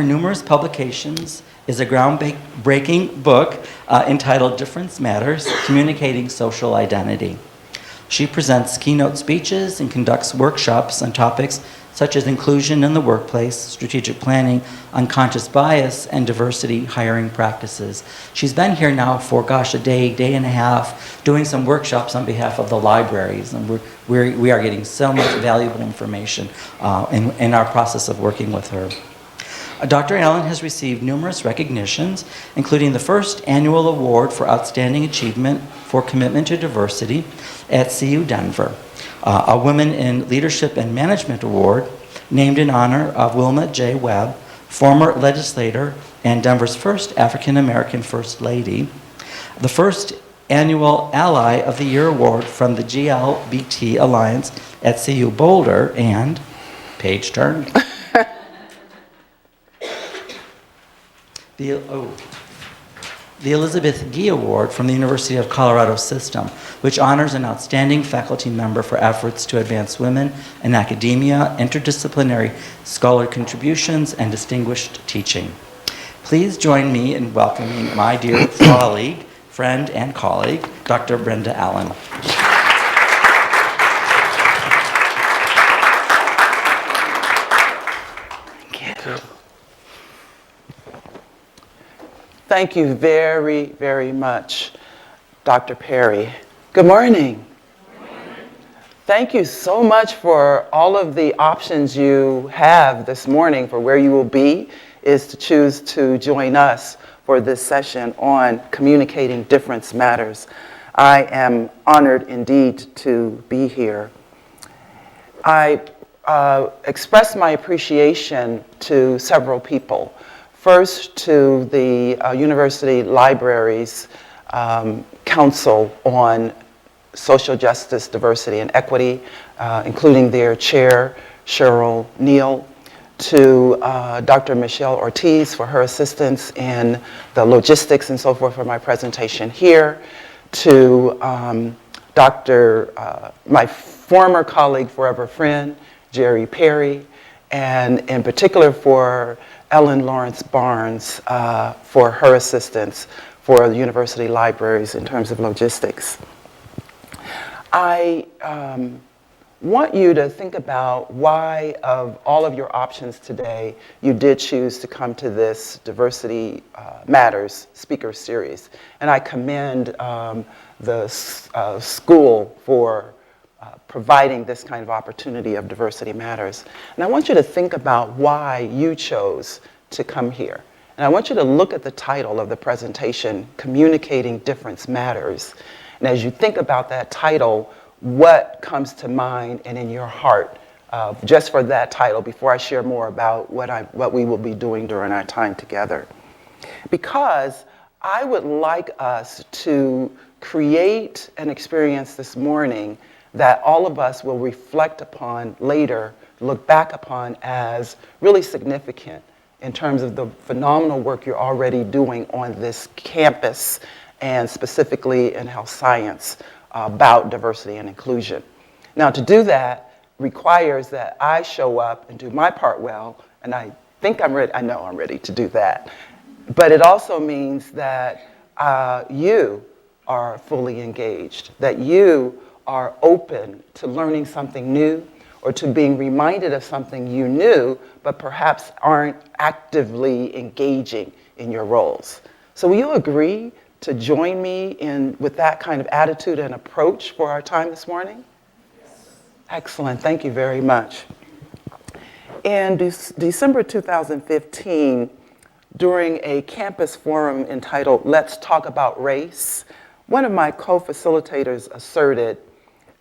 numerous publications is a groundbreaking book entitled Difference Matters, Communicating Social Identity. She presents keynote speeches and conducts workshops on topics such as inclusion in the workplace, strategic planning, unconscious bias, and diversity hiring practices. She's been here now for, a day and a half, doing some workshops on behalf of the libraries, and we are getting so much valuable information in our process of working with her. Dr. Allen has received numerous recognitions, including the first annual award for outstanding achievement for commitment to diversity at CU Denver, a Women in Leadership and Management Award named in honor of Wilma J. Webb, former legislator and Denver's first African-American First Lady, the first annual Ally of the Year Award from the GLBT Alliance at CU Boulder, and, page turn, the Elizabeth Gee Award from the University of Colorado System, which honors an outstanding faculty member for efforts to advance women in academia, interdisciplinary scholar contributions, and distinguished teaching. Please join me in welcoming my dear colleague, friend, and colleague, Dr. Brenda Allen. Thank you very, very much, Dr. Perry. Good morning. Good morning. Thank you so much for all of the options you have this morning for where you will be, is to choose to join us for this session on Communicating Difference Matters. I am honored indeed to be here. I express my appreciation to several people. First, to the University Libraries Council on Social Justice, Diversity, and Equity, including their chair, Cheryl Neal, to Dr. Michelle Ortiz for her assistance in the logistics and so forth for my presentation here, to my former colleague, forever friend, Jerry Perry, and in particular for Ellen Lawrence Barnes for her assistance for the university libraries in terms of logistics. I want you to think about why, of all of your options today, you did choose to come to this Diversity Matters speaker series. And I commend the school for providing this kind of opportunity of Diversity Matters. And I want you to think about why you chose to come here. And I want you to look at the title of the presentation, Communicating Difference Matters. And as you think about that title, what comes to mind and in your heart just for that title before I share more about what we will be doing during our time together. Because I would like us to create an experience this morning that all of us will reflect upon later, look back upon as really significant in terms of the phenomenal work you're already doing on this campus and specifically in health science about diversity and inclusion. Now, to do that requires that I show up and do my part well, and I think I'm ready, I know I'm ready to do that. But it also means that you are fully engaged, that you are open to learning something new or to being reminded of something you knew, but perhaps aren't actively engaging in your roles. So will you agree to join me with that kind of attitude and approach for our time this morning? Yes. Excellent, thank you very much. In December 2015, during a campus forum entitled Let's Talk About Race, one of my co-facilitators asserted,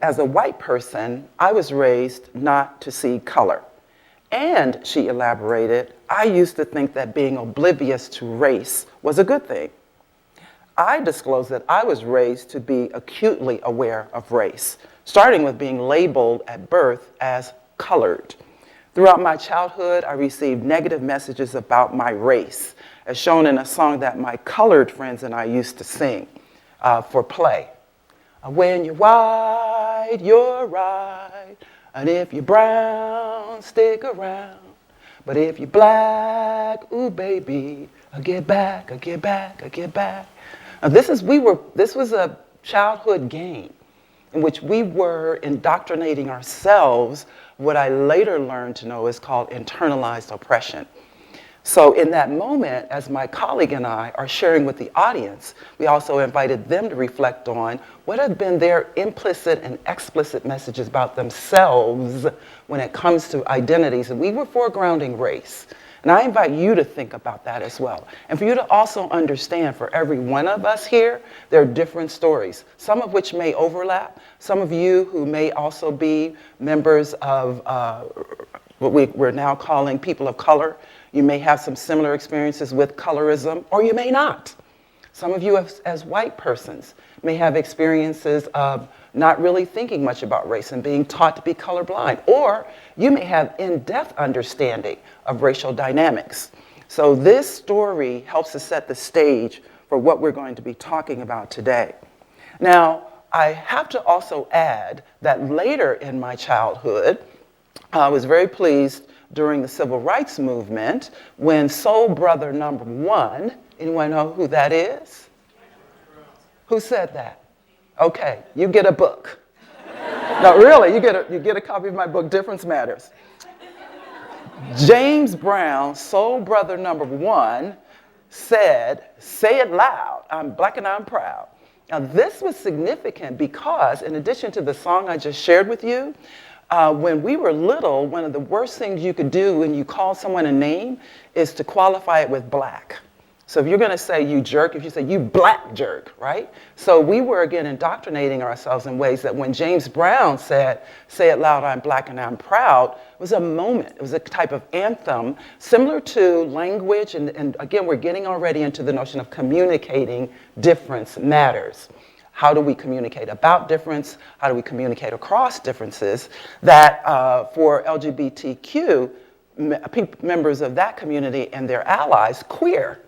as a white person, I was raised not to see color. And, she elaborated, I used to think that being oblivious to race was a good thing. I disclosed that I was raised to be acutely aware of race, starting with being labeled at birth as colored. Throughout my childhood, I received negative messages about my race, as shown in a song that my colored friends and I used to sing for play. When you're white, you're right, and if you're brown, stick around. But if you black, ooh baby, I get back, I get back, I get back. Now this was a childhood game in which we were indoctrinating ourselves, what I later learned to know is called internalized oppression. So in that moment, as my colleague and I are sharing with the audience, we also invited them to reflect on what have been their implicit and explicit messages about themselves when it comes to identities. And we were foregrounding race. And I invite you to think about that as well. And for you to also understand, for every one of us here, there are different stories, some of which may overlap. Some of you who may also be members of what we're now calling people of color. You may have some similar experiences with colorism, or you may not. Some of you as white persons may have experiences of not really thinking much about race and being taught to be colorblind. Or you may have in-depth understanding of racial dynamics. So this story helps to set the stage for what we're going to be talking about today. Now, I have to also add that later in my childhood, I was very pleased during the civil rights movement when soul brother number one, anyone know who that is? Who said that? Okay, you get a book. No, really, you get a copy of my book, Difference Matters. James Brown, soul brother number one, said, say it loud, I'm black and I'm proud. Now this was significant because in addition to the song I just shared with you, when we were little, one of the worst things you could do when you call someone a name is to qualify it with black. So if you're going to say you jerk, if you say you black jerk, right? So we were, again, indoctrinating ourselves in ways that when James Brown said, say it loud, I'm black and I'm proud, it was a moment. It was a type of anthem similar to language. And again, we're getting already into the notion of communicating difference matters. How do we communicate about difference? How do we communicate across differences? That for LGBTQ members of that community and their allies, queer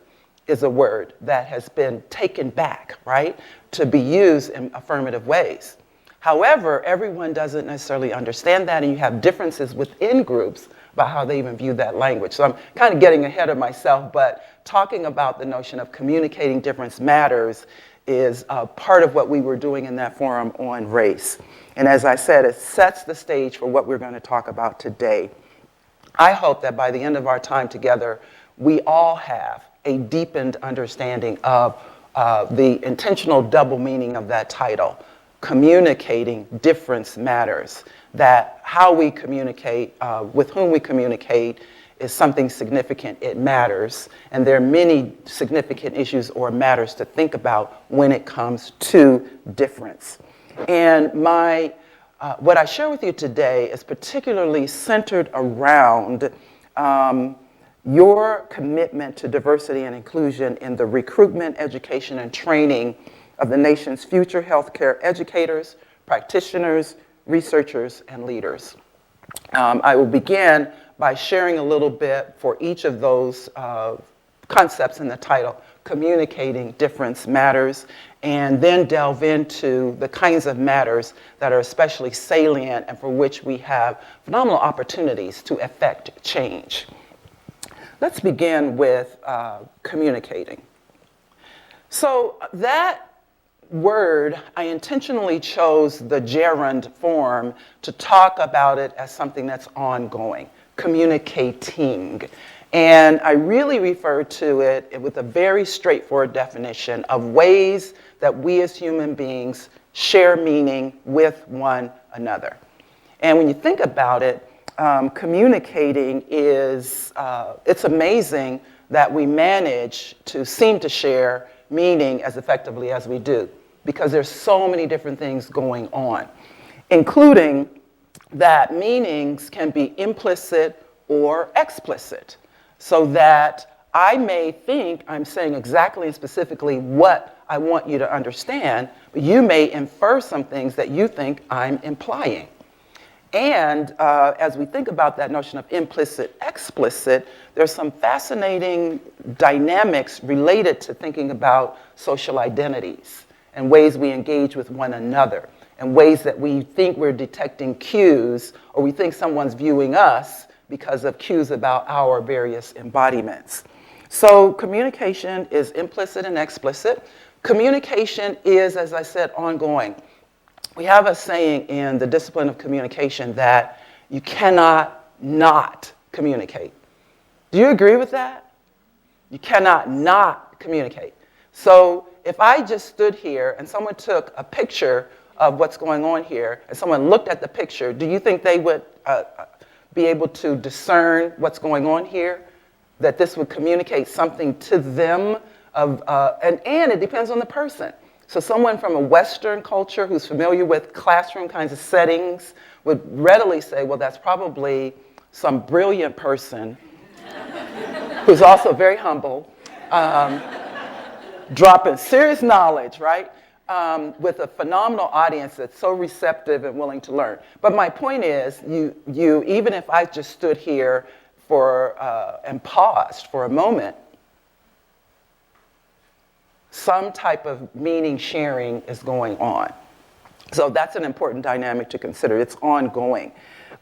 is a word that has been taken back, right, to be used in affirmative ways. However, everyone doesn't necessarily understand that, and you have differences within groups about how they even view that language. So I'm kind of getting ahead of myself, but talking about the notion of communicating difference matters is part of what we were doing in that forum on race. And as I said, it sets the stage for what we're going to talk about today. I hope that by the end of our time together, we all have a deepened understanding of the intentional double meaning of that title, communicating difference matters, that how we communicate, with whom we communicate is something significant, it matters, and there are many significant issues or matters to think about when it comes to difference. And what I share with you today is particularly centered around your commitment to diversity and inclusion in the recruitment, education, and training of the nation's future healthcare educators, practitioners, researchers, and leaders. I will begin by sharing a little bit for each of those concepts in the title, communicating difference matters, and then delve into the kinds of matters that are especially salient and for which we have phenomenal opportunities to effect change. Let's begin with communicating. So that word, I intentionally chose the gerund form to talk about it as something that's ongoing, communicating. And I really refer to it with a very straightforward definition of ways that we as human beings share meaning with one another. And when you think about it, communicating is, it's amazing that we manage to seem to share meaning as effectively as we do, because there's so many different things going on, including that meanings can be implicit or explicit, so that I may think I'm saying exactly and specifically what I want you to understand, but you may infer some things that you think I'm implying. And as we think about that notion of implicit, explicit, there's some fascinating dynamics related to thinking about social identities and ways we engage with one another and ways that we think we're detecting cues or we think someone's viewing us because of cues about our various embodiments. So communication is implicit and explicit. Communication is, as I said, ongoing. We have a saying in the discipline of communication that you cannot not communicate. Do you agree with that? You cannot not communicate. So if I just stood here and someone took a picture of what's going on here and someone looked at the picture, do you think they would be able to discern what's going on here? That this would communicate something to them? And it depends on the person. So someone from a Western culture who's familiar with classroom kinds of settings would readily say, well, that's probably some brilliant person who's also very humble, dropping serious knowledge, right? With a phenomenal audience that's so receptive and willing to learn. But my point is, you even if I just stood here and paused for a moment, some type of meaning sharing is going on. So that's an important dynamic to consider. It's ongoing.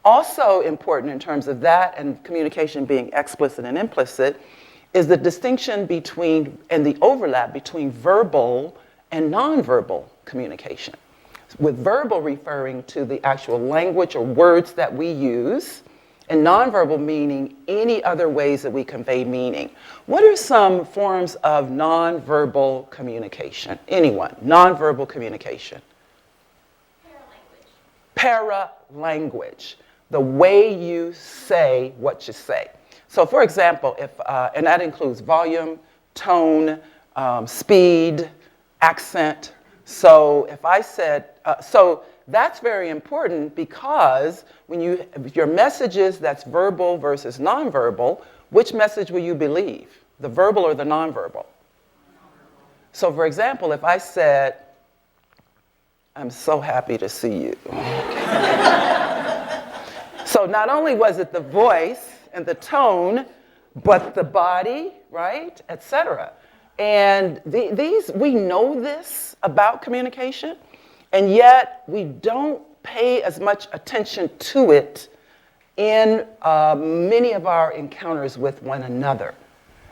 Also important in terms of that and communication being explicit and implicit is the distinction between and the overlap between verbal and nonverbal communication. With verbal referring to the actual language or words that we use, and nonverbal meaning any other ways that we convey meaning. What are some forms of nonverbal communication? Anyone? Nonverbal communication. Paralanguage. The way you say what you say. So for example, and that includes volume, tone, speed, accent. So if I said, that's very important because when your messages that's verbal versus nonverbal, which message will you believe? The verbal or the nonverbal? So for example, if I said, I'm so happy to see you. So not only was it the voice and the tone, but the body, right, etc. And we know this about communication, and yet we don't pay as much attention to it in many of our encounters with one another.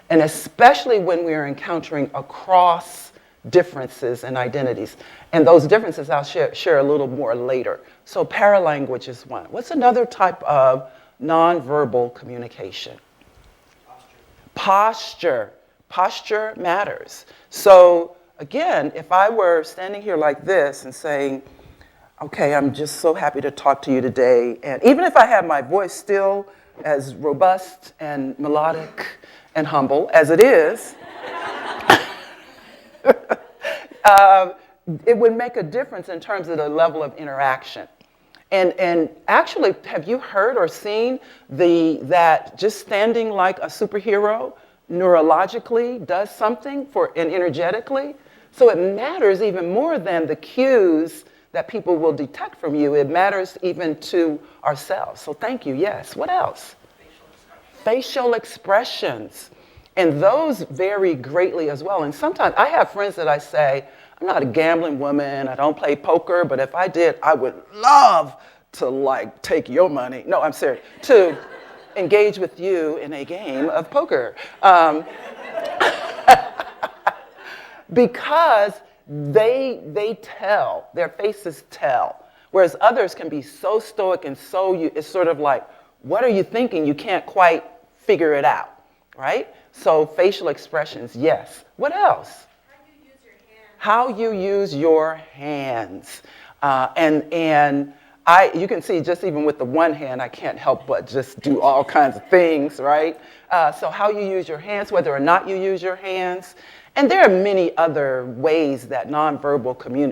And especially when we are encountering across differences and identities. And those differences I'll share a little more later. So paralanguage is one. What's another type of nonverbal communication? Posture. Posture matters. So again, if I were standing here like this and saying, okay, I'm just so happy to talk to you today, and even if I have my voice still as robust and melodic and humble as it is, it would make a difference in terms of the level of interaction. And actually, have you heard or seen that just standing like a superhero neurologically does something and energetically? So it matters even more than the cues that people will detect from you. It matters even to ourselves. So thank you. Yes. What else? Facial expressions. And those vary greatly as well. And sometimes I have friends that I say, I'm not a gambling woman, I don't play poker, but if I did, I would love to take your money. No, I'm serious. To engage with you in a game of poker. Because they tell, their faces tell. Whereas others can be so stoic and it's sort of like, what are you thinking? You can't quite figure it out, right? So facial expressions, yes. What else? How you use your hands. You can see just even with the one hand, I can't help but just do all kinds of things, right? So how you use your hands, whether or not you use your hands. And there are many other ways that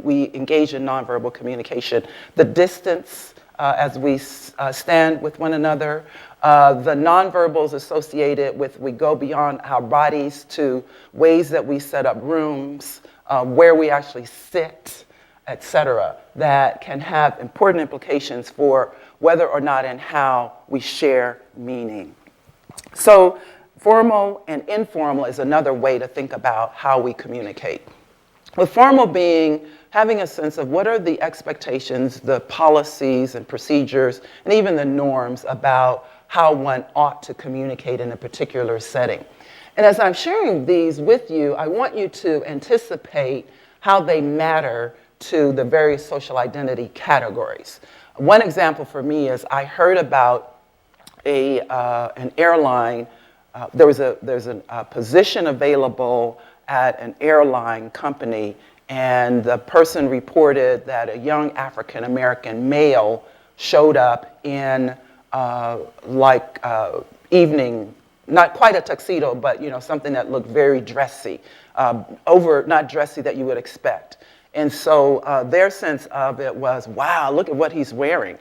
we engage in nonverbal communication. The distance as we stand with one another. The nonverbals associated with, we go beyond our bodies to ways that we set up rooms, where we actually sit, etc., that can have important implications for whether or not and how we share meaning. So formal and informal is another way to think about how we communicate. With formal being having a sense of what are the expectations, the policies and procedures, and even the norms about how one ought to communicate in a particular setting. And as I'm sharing these with you, I want you to anticipate how they matter to the various social identity categories. One example for me is I heard about an airline. There's a position available at an airline company, and the person reported that a young African-American male showed up in evening, not quite a tuxedo, but something that looked very dressy, not dressy that you would expect. And so their sense of it was, wow, look at what he's wearing.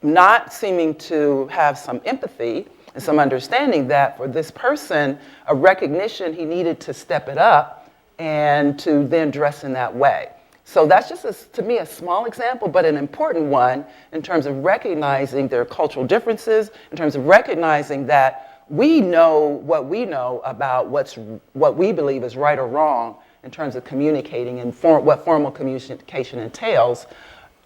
Not seeming to have some empathy and some understanding that for this person, a recognition he needed to step it up and to then dress in that way. So that's just, to me, a small example, but an important one in terms of recognizing their cultural differences, in terms of recognizing that we know about what we believe is right or wrong in terms of communicating and what formal communication entails.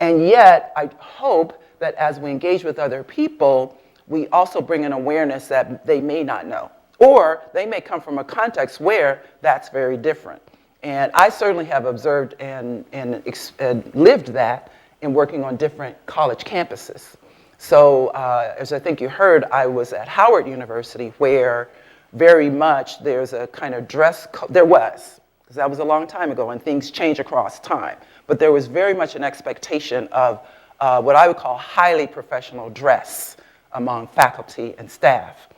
And yet, I hope that as we engage with other people, we also bring an awareness that they may not know, or they may come from a context where that's very different. And I certainly have observed and lived that in working on different college campuses. So as I think you heard, I was at Howard University, where very much there's a kind of dress code. There was, because that was a long time ago and things change across time. But there was very much an expectation of what I would call highly professional dress among faculty and staff.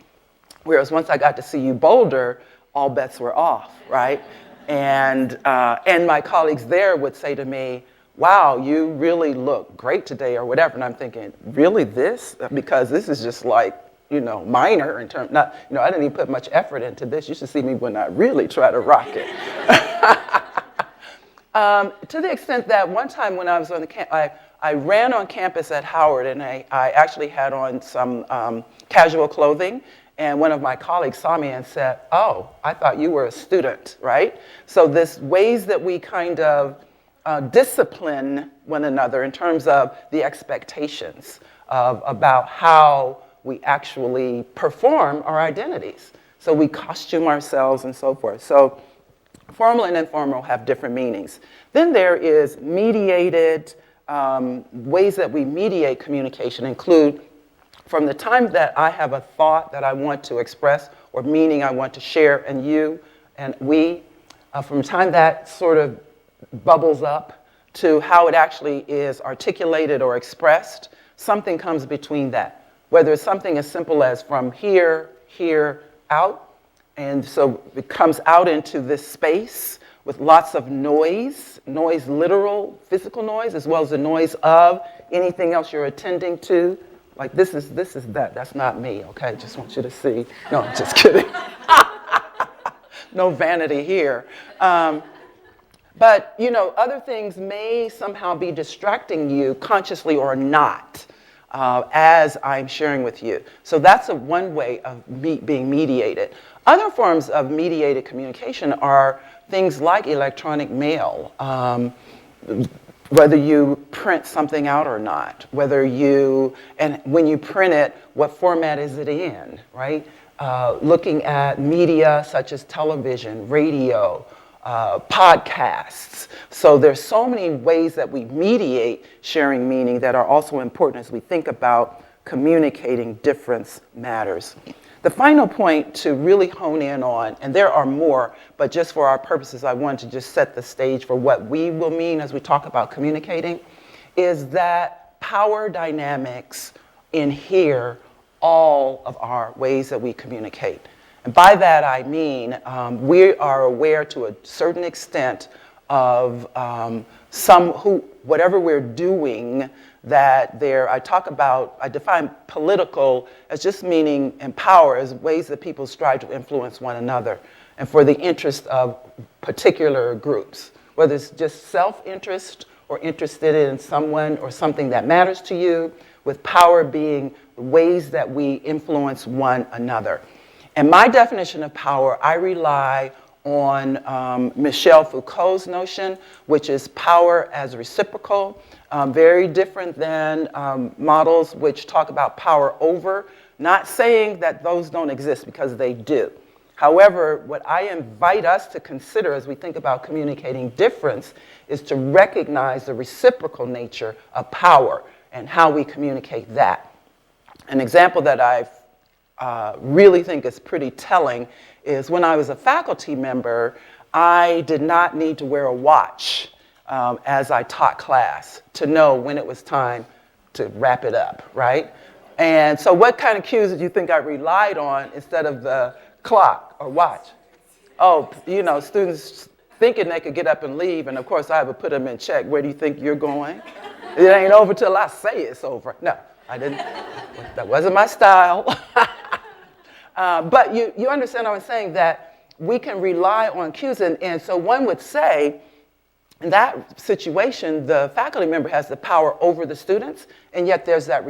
Whereas once I got to CU Boulder, all bets were off, right? And my colleagues there would say to me, wow, you really look great today, or whatever. And I'm thinking, really this? Because this is just like, minor in terms, I didn't even put much effort into this. You should see me when I really try to rock it. To the extent that one time when I was on the I ran on campus at Howard, and I actually had on some casual clothing. And one of my colleagues saw me and said, oh, I thought you were a student, right? So this ways that we kind of discipline one another in terms of the expectations about how we actually perform our identities. So we costume ourselves and so forth. So formal and informal have different meanings. Then there is mediated, ways that we mediate communication include from the time that I have a thought that I want to express or meaning I want to share, and you and we, from the time that sort of bubbles up to how it actually is articulated or expressed, something comes between that. Whether it's something as simple as from here, out, and so it comes out into this space with lots of noise, literal, physical noise, as well as the noise of anything else you're attending to. Like this is that. That's not me, okay? Just want you to see. No, I'm just kidding. No vanity here. But other things may somehow be distracting you consciously or not, as I'm sharing with you. So that's one way of being mediated. Other forms of mediated communication are things like electronic mail. Whether you print something out or not, and when you print it, what format is it in, right? Looking at media such as television, radio, podcasts. So there's so many ways that we mediate sharing meaning that are also important as we think about communicating difference matters. The final point to really hone in on, and there are more, but just for our purposes, I want to just set the stage for what we will mean as we talk about communicating, is that power dynamics inhere all of our ways that we communicate. And by that I mean we are aware to a certain extent of whatever we're doing, that I define political as just meaning and power as ways that people strive to influence one another and for the interest of particular groups, whether it's just self-interest or interested in someone or something that matters to you, with power being ways that we influence one another. And my definition of power, I rely on Michel Foucault's notion, which is power as reciprocal, very different than models which talk about power over. Not saying that those don't exist, because they do. However, what I invite us to consider as we think about communicating difference is to recognize the reciprocal nature of power and how we communicate that. An example that I really think is pretty telling is when I was a faculty member, I did not need to wear a watch as I taught class to know when it was time to wrap it up, right? And so what kind of cues did you think I relied on instead of the clock or watch? Oh, you know, students thinking they could get up and leave, and of course I would put them in check. Where do you think you're going? It ain't over till I say it's over. No, I didn't. That wasn't my style. But you understand what I'm saying, that we can rely on cues. And so one would say, in that situation, the faculty member has the power over the students, and yet there's that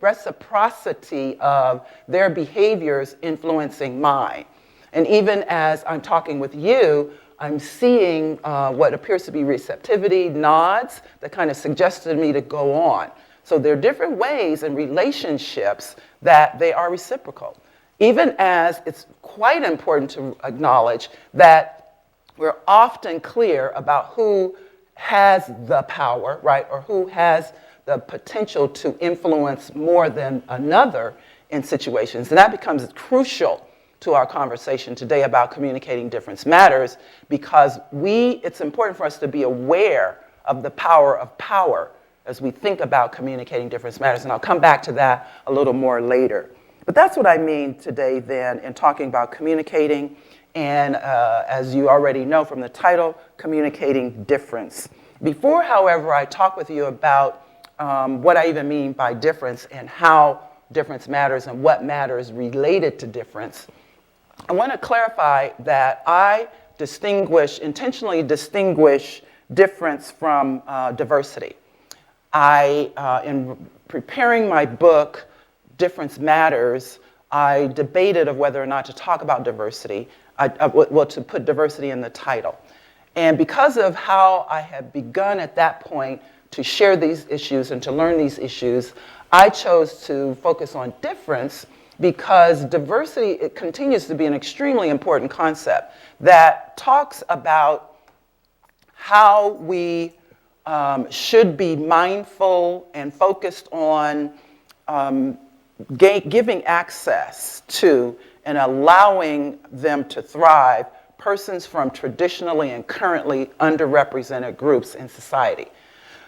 reciprocity of their behaviors influencing mine. And even as I'm talking with you, I'm seeing what appears to be receptivity, nods, that kind of suggested me to go on. So there are different ways in relationships that they are reciprocal. Even as it's quite important to acknowledge that we're often clear about who has the power, right, or who has the potential to influence more than another in situations. And that becomes crucial to our conversation today about communicating difference matters, because it's important for us to be aware of the power of power as we think about communicating difference matters. And I'll come back to that a little more later. But that's what I mean today then in talking about communicating. And as you already know from the title, communicating difference. Before, however, I talk with you about what I even mean by difference and how difference matters and what matters related to difference, I want to clarify that I intentionally distinguish difference from diversity. In preparing my book, Difference Matters, I debated of whether or not to talk about diversity, to put diversity in the title. And because of how I had begun at that point to share these issues and to learn these issues, I chose to focus on difference, because diversity, it continues to be an extremely important concept that talks about how we should be mindful and focused on giving access to and allowing them to thrive persons from traditionally and currently underrepresented groups in society.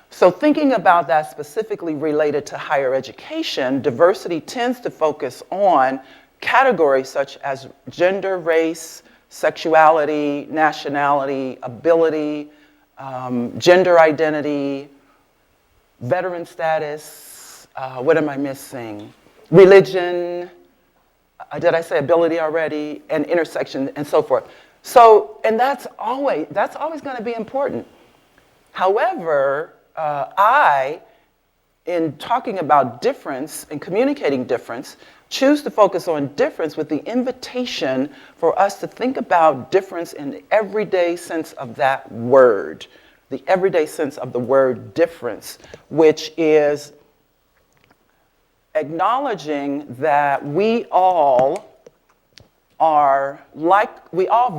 So thinking about that specifically related to higher education, diversity tends to focus on categories such as gender, race, sexuality, nationality, ability, gender identity, veteran status, what am I missing? Religion, did I say ability already? And intersection and so forth. So, and that's always going to be important. However, in talking about difference and communicating difference, choose to focus on difference with the invitation for us to think about difference in the everyday sense of that word, the everyday sense of the word difference, which is acknowledging that we all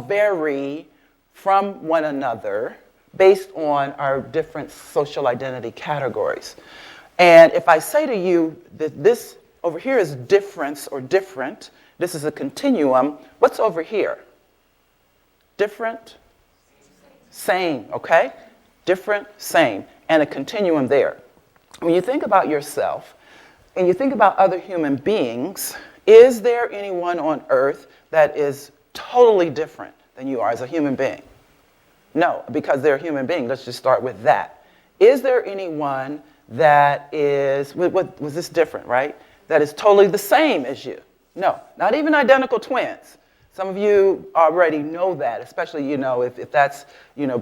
vary from one another based on our different social identity categories. And if I say to you that this over here is difference or different, this is a continuum, what's over here? Different? Same, okay? Different, same, and a continuum there. When you think about yourself and you think about other human beings, is there anyone on earth that is totally different than you are as a human being? No, because they're a human being. Let's just start with that. Is there anyone that is, was this different, right? That is totally the same as you? No, not even identical twins. Some of you already know that, especially, if that's,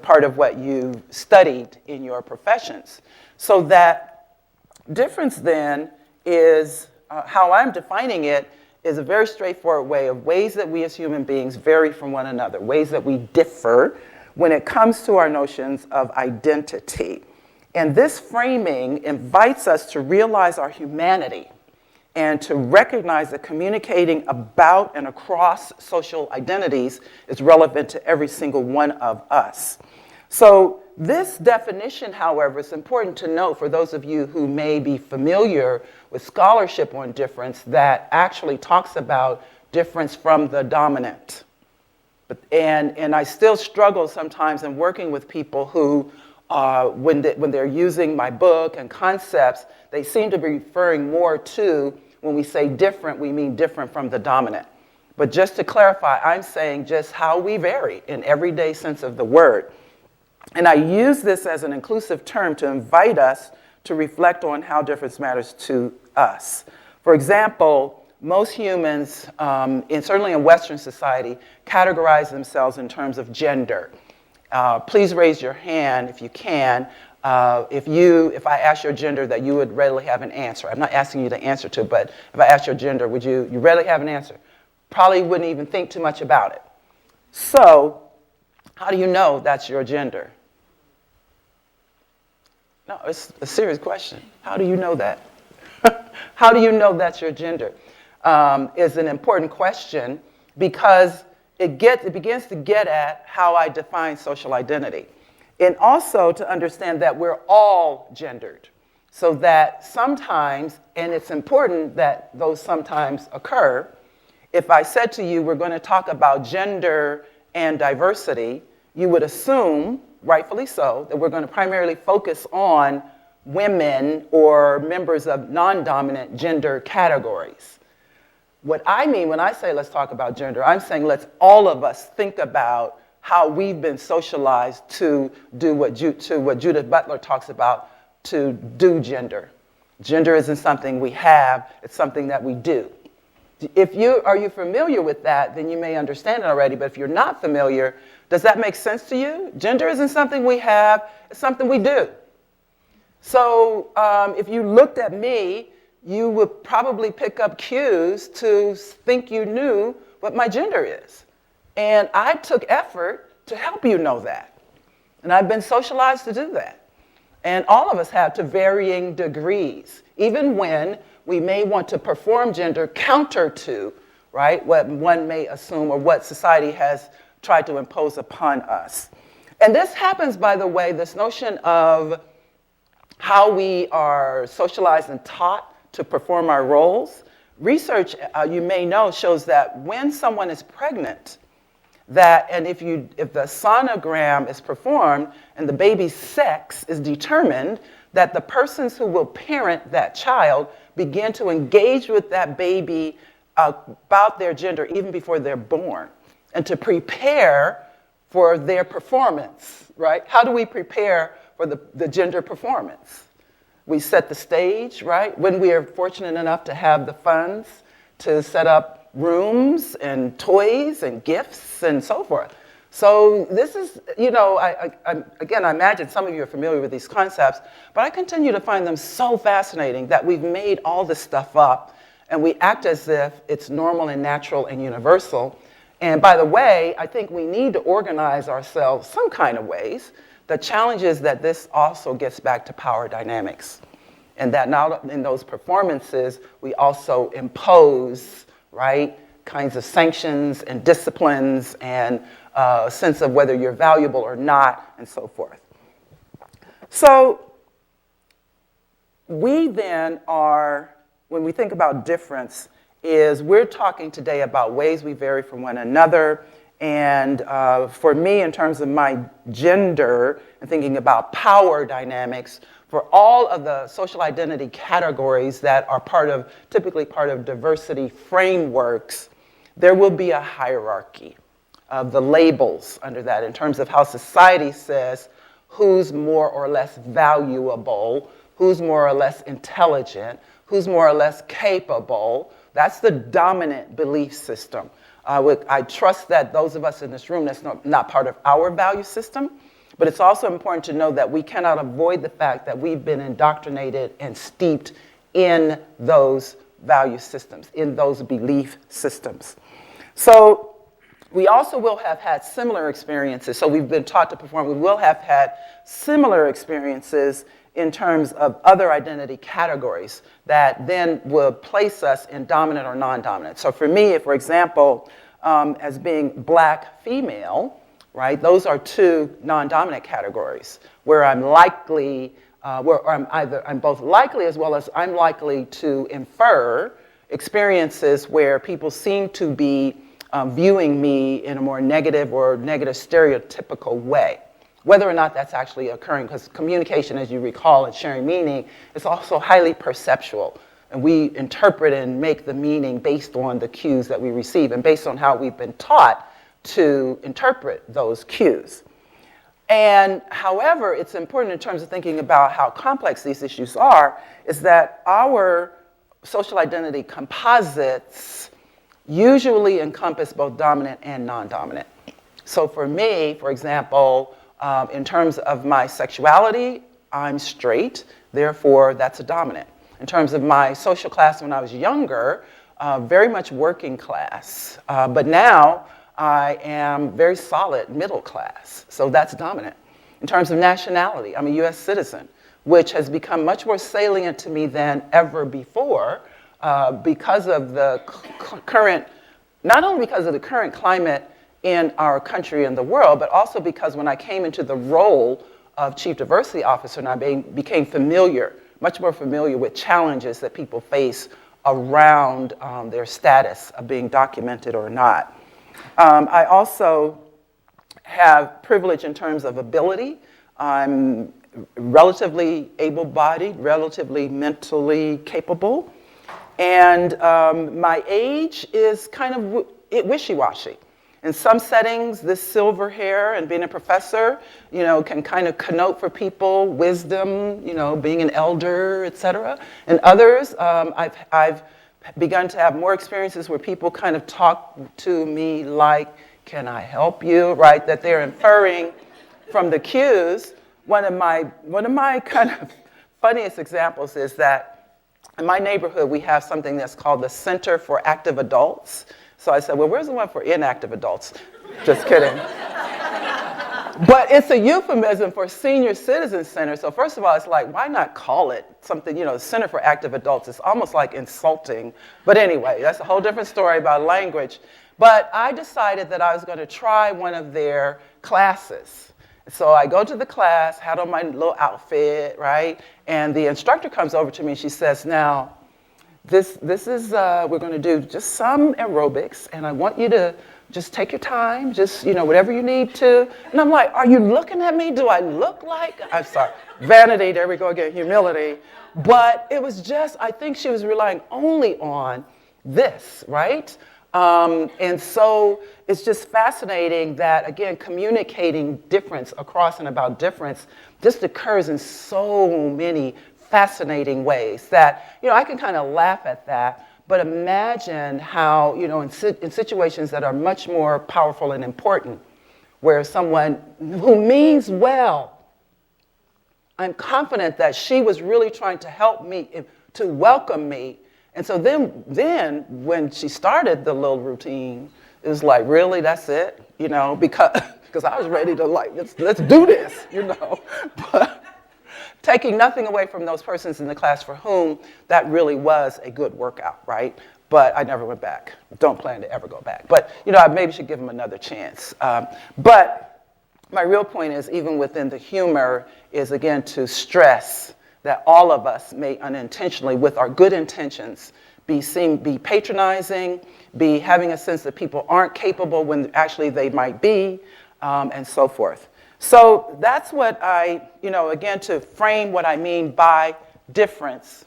part of what you studied in your professions. So that difference then is, how I'm defining it, is a very straightforward way of ways that we as human beings vary from one another, ways that we differ when it comes to our notions of identity. And this framing invites us to realize our humanity and to recognize that communicating about and across social identities is relevant to every single one of us. So this definition, however, is important to note for those of you who may be familiar with scholarship on difference that actually talks about difference from the dominant. And I still struggle sometimes in working with people who, when they're using my book and concepts, they seem to be referring more to, when we say different, we mean different from the dominant. But just to clarify, I'm saying just how we vary in everyday sense of the word. And I use this as an inclusive term to invite us to reflect on how difference matters to us. For example, most humans, certainly in Western society, categorize themselves in terms of gender. Please raise your hand if you can. If I ask your gender, that you would readily have an answer. I'm not asking you to answer to, but if I ask your gender, would you readily have an answer? Probably wouldn't even think too much about it. So, how do you know that's your gender? No, it's a serious question. How do you know that? How do you know that's your gender? Is an important question because it begins to get at how I define social identity. And also to understand that we're all gendered. So that sometimes, and it's important that those sometimes occur, if I said to you, we're going to talk about gender and diversity, you would assume, rightfully so, that we're going to primarily focus on women or members of non-dominant gender categories. What I mean when I say let's talk about gender, I'm saying let's all of us think about how we've been socialized to do what Judith Butler talks about, to do gender. Gender isn't something we have, it's something that we do. Are you familiar with that, then you may understand it already, but if you're not familiar, does that make sense to you? Gender isn't something we have, it's something we do. So if you looked at me, you would probably pick up cues to think you knew what my gender is. And I took effort to help you know that. And I've been socialized to do that. And all of us have to varying degrees, even when we may want to perform gender counter to, right, what one may assume or what society has tried to impose upon us. And this happens, by the way, this notion of how we are socialized and taught to perform our roles. Research, you may know, shows that when someone is pregnant, and if the sonogram is performed and the baby's sex is determined, that the persons who will parent that child begin to engage with that baby about their gender even before they're born, and to prepare for their performance, right? How do we prepare for the gender performance? We set the stage, right? When we are fortunate enough to have the funds to set up rooms and toys and gifts and so forth. So this is, again, I imagine some of you are familiar with these concepts, but I continue to find them so fascinating that we've made all this stuff up and we act as if it's normal and natural and universal. And by the way, I think we need to organize ourselves some kind of ways. The challenge is that this also gets back to power dynamics, and that not in those performances, we also impose, right, kinds of sanctions and disciplines and a sense of whether you're valuable or not, and so forth. So we then are, when we think about difference, we're talking today about ways we vary from one another. And for me, in terms of my gender and thinking about power dynamics, for all of the social identity categories that are typically part of diversity frameworks, there will be a hierarchy of the labels under that in terms of how society says who's more or less valuable, who's more or less intelligent, who's more or less capable. That's the dominant belief system. I trust that those of us in this room, that's not part of our value system, but it's also important to know that we cannot avoid the fact that we've been indoctrinated and steeped in those value systems, in those belief systems. So we also will have had similar experiences. So we've been taught to perform. We will have had similar experiences in terms of other identity categories that then will place us in dominant or non-dominant. So for me, for example, as being black female, right, those are two non-dominant categories where I'm likely, where I'm both likely as well as I'm likely to infer experiences where people seem to be viewing me in a more negative or negative stereotypical way. Whether or not that's actually occurring, because communication, as you recall, and sharing meaning is also highly perceptual. And we interpret and make the meaning based on the cues that we receive and based on how we've been taught to interpret those cues. And however, it's important in terms of thinking about how complex these issues are, is that our social identity composites usually encompass both dominant and non-dominant. So for me, for example, in terms of my sexuality, I'm straight, therefore that's a dominant. In terms of my social class when I was younger, very much working class, but now I am very solid middle class, so that's dominant. In terms of nationality, I'm a US citizen, which has become much more salient to me than ever before because of the current, not only because of the current climate in our country and the world, but also because when I came into the role of Chief Diversity Officer and I became familiar, much more familiar with challenges that people face around their status of being documented or not. I also have privilege in terms of ability. I'm relatively able-bodied, relatively mentally capable, and my age is kind of wishy-washy. In some settings, this silver hair and being a professor, can kind of connote for people wisdom, being an elder, et cetera. In others, I've begun to have more experiences where people kind of talk to me like, can I help you, right? That they're inferring from the cues. One of my kind of funniest examples is that in my neighborhood, we have something that's called the Center for Active Adults. So I said, well, where's the one for inactive adults? Just kidding. But it's a euphemism for senior citizen center. So first of all, it's like, why not call it something, Center for Active Adults? It's almost like insulting. But anyway, that's a whole different story about language. But I decided that I was going to try one of their classes. So I go to the class, had on my little outfit, right? And the instructor comes over to me and she says, now, this is, we're going to do just some aerobics, and I want you to just take your time, just, whatever you need to. And I'm like, are you looking at me? Do I look like? I'm sorry, vanity, there we go again, humility. But it was just, I think she was relying only on this, right? And so it's just fascinating that, again, communicating difference across and about difference just occurs in so many fascinating ways that, I can kind of laugh at that, but imagine how, in situations that are much more powerful and important, where someone who means well, I'm confident that she was really trying to help me, to welcome me. And so then when she started the little routine, it was like, really, that's it? Because I was ready to let's do this, But taking nothing away from those persons in the class for whom that really was a good workout, right? But I never went back. Don't plan to ever go back. But, I maybe should give them another chance. But my real point is, even within the humor, is again to stress that all of us may unintentionally, with our good intentions, be patronizing, be having a sense that people aren't capable when actually they might be, and so forth. So that's what again, to frame what I mean by difference.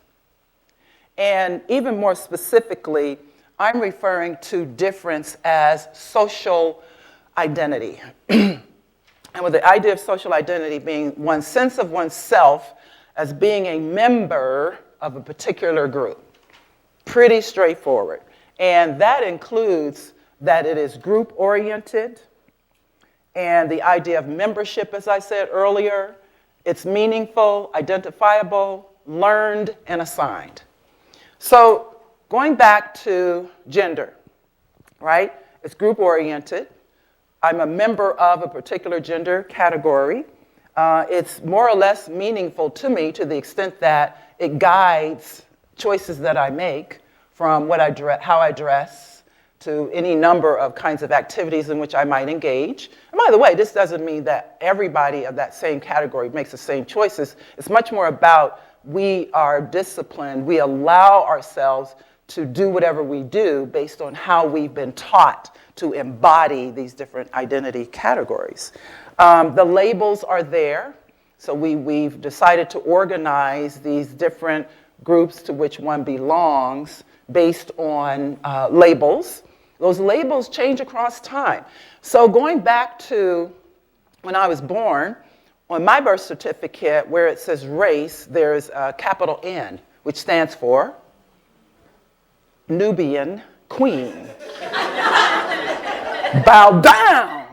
And even more specifically, I'm referring to difference as social identity. And with the idea of social identity being one's sense of oneself as being a member of a particular group. Pretty straightforward. And that includes that it is group-oriented, and the idea of membership, as I said earlier, it's meaningful, identifiable, learned, and assigned. So going back to gender, right? It's group-oriented. I'm a member of a particular gender category. It's more or less meaningful to me to the extent that it guides choices that I make, from how I dress to any number of kinds of activities in which I might engage. And by the way, this doesn't mean that everybody of that same category makes the same choices. It's much more about we are disciplined, we allow ourselves to do whatever we do based on how we've been taught to embody these different identity categories. The labels are there, so we've decided to organize these different groups to which one belongs based on labels. Those labels change across time. So going back to when I was born, on my birth certificate where it says race, there's a capital N, which stands for Nubian Queen. Bow down.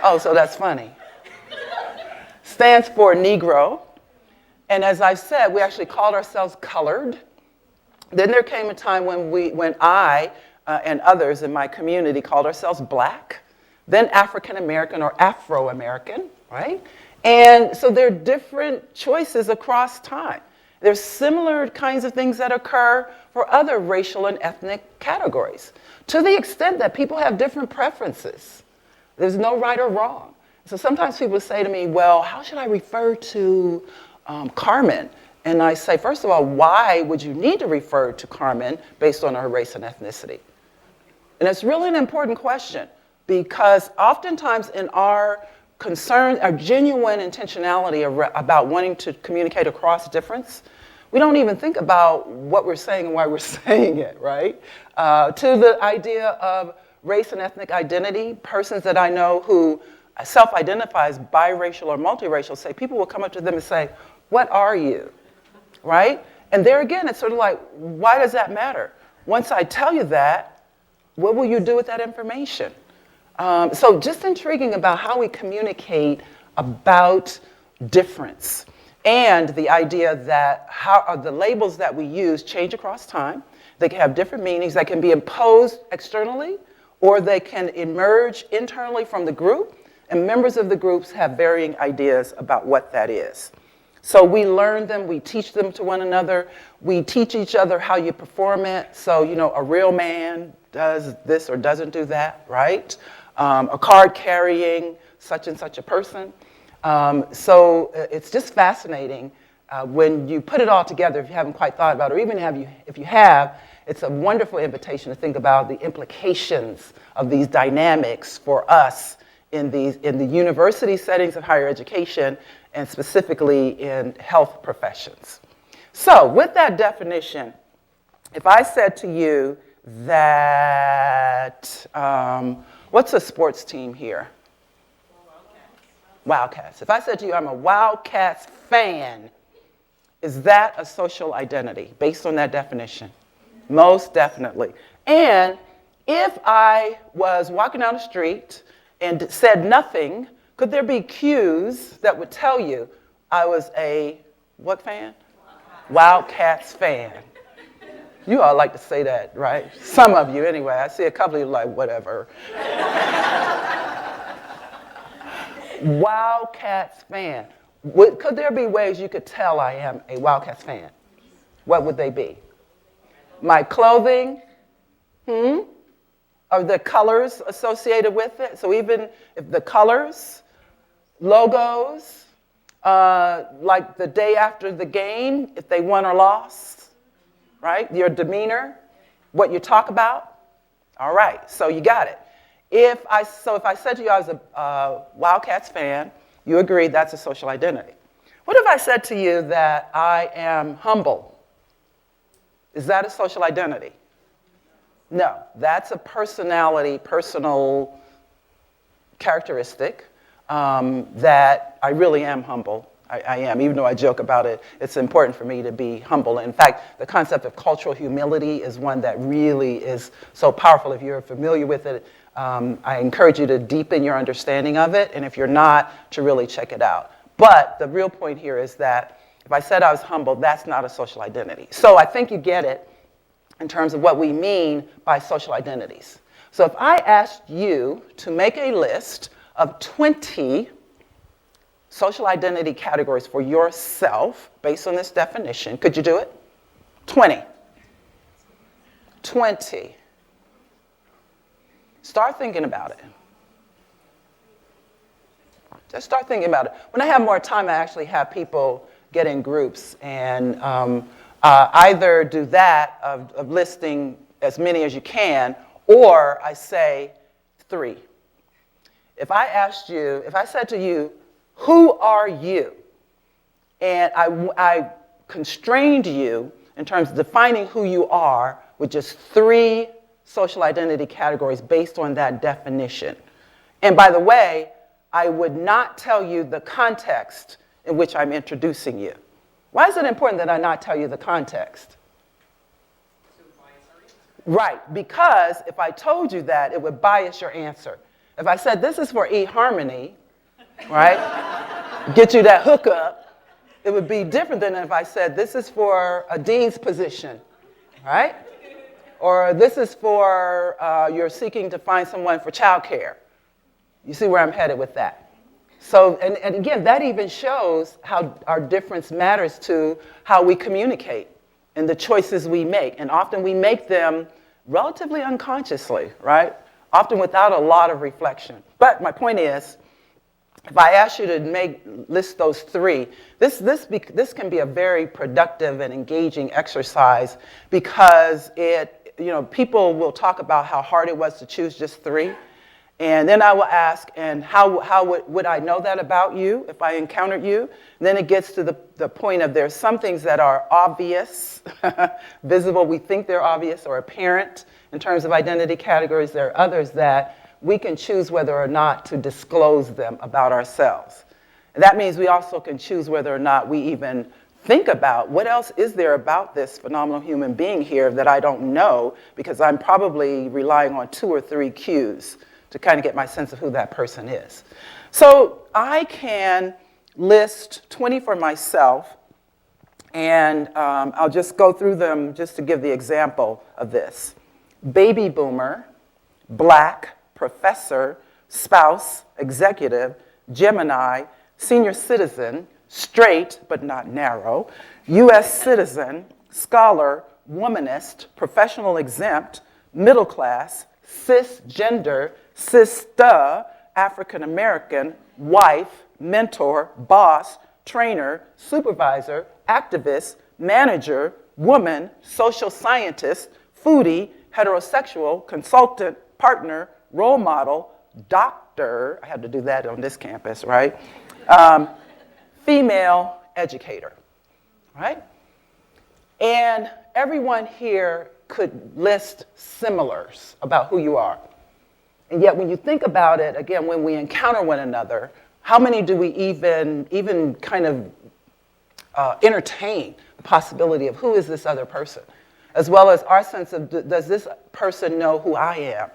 Oh, so that's funny. Stands for Negro. And as I said, we actually called ourselves colored. Then there came a time when I and others in my community called ourselves black, then African American or Afro American, right? And so there are different choices across time. There's similar kinds of things that occur for other racial and ethnic categories, to the extent that people have different preferences. There's no right or wrong. So sometimes people say to me, well, how should I refer to Carmen? And I say, first of all, why would you need to refer to Carmen based on her race and ethnicity? And it's really an important question, because oftentimes in our concern, our genuine intentionality about wanting to communicate across difference, we don't even think about what we're saying and why we're saying it, right? To the idea of race and ethnic identity, persons that I know who self-identify as biracial or multiracial say, people will come up to them and say, what are you, right? And there again, it's sort of like, why does that matter? Once I tell you that, what will you do with that information? So just intriguing about how we communicate about difference, and the idea that the labels that we use change across time. They can have different meanings. They can be imposed externally, or they can emerge internally from the group, and members of the groups have varying ideas about what that is. So we learn them, we teach them to one another, we teach each other how you perform it. So, you know, a real man does this or doesn't do that, right? A card carrying such and such a person. So it's just fascinating when you put it all together, if you haven't quite thought about it, or even if you have, it's a wonderful invitation to think about the implications of these dynamics for us in the university settings of higher education, and specifically in health professions. So with that definition, if I said to you that, what's a sports team here? Wildcats. If I said to you, I'm a Wildcats fan, is that a social identity based on that definition? Most definitely. And if I was walking down the street and said nothing, could there be cues that would tell you I was a what fan? Wildcats fan. You all like to say that, right? Some of you anyway. I see a couple of you like, whatever. Wildcats fan. Could there be ways you could tell I am a Wildcats fan? What would they be? My clothing? Or the colors associated with it? So even if the colors, logos, like the day after the game, if they won or lost, right? Your demeanor, what you talk about. All right, so you got it. If I said to you I was a Wildcats fan, you agree that's a social identity. What if I said to you that I am humble? Is that a social identity? No, that's a personal characteristic that I really am humble. I am, even though I joke about it, it's important for me to be humble. In fact, the concept of cultural humility is one that really is so powerful. If you're familiar with it, I encourage you to deepen your understanding of it, and if you're not, to really check it out. But the real point here is that if I said I was humble, that's not a social identity. So I think you get it in terms of what we mean by social identities. So if I asked you to make a list of 20 social identity categories for yourself based on this definition. Could you do it? 20. 20. Start thinking about it. Just start thinking about it. When I have more time, I actually have people get in groups and either do that of listing as many as you can, or I say 3. If I said to you, who are you? And I constrained you in terms of defining who you are with just 3 social identity categories based on that definition. And by the way, I would not tell you the context in which I'm introducing you. Why is it important that I not tell you the context? Right, because if I told you that, it would bias your answer. If I said this is for eHarmony, right, get you that hookup, it would be different than if I said this is for a dean's position, right? Or this is for you're seeking to find someone for childcare. You see where I'm headed with that? So, and again, that even shows how our difference matters to how we communicate and the choices we make. And often we make them relatively unconsciously, right? Often without a lot of reflection. But my point is, if I ask you to list those 3, this can be a very productive and engaging exercise because people will talk about how hard it was to choose just 3. And then I will ask, and how would I know that about you if I encountered you? And then it gets to the point of there's some things that are obvious, visible, we think they're obvious or apparent in terms of identity categories. There are others that we can choose whether or not to disclose them about ourselves. And that means we also can choose whether or not we even think about what else is there about this phenomenal human being here that I don't know, because I'm probably relying on 2 or 3 cues to kind of get my sense of who that person is. So I can list 20 for myself, and I'll just go through them just to give the example of this. Baby boomer, black, professor, spouse, executive, Gemini, senior citizen, straight but not narrow, U.S. citizen, scholar, womanist, professional exempt, middle class, cisgender, sister, African American, wife, mentor, boss, trainer, supervisor, activist, manager, woman, social scientist, foodie, heterosexual, consultant, partner, role model, doctor, I had to do that on this campus, right? Female educator, right? And everyone here could list similars about who you are. And yet when you think about it, again, when we encounter one another, how many do we even kind of entertain the possibility of who is this other person? As well as our sense of, does this person know who I am?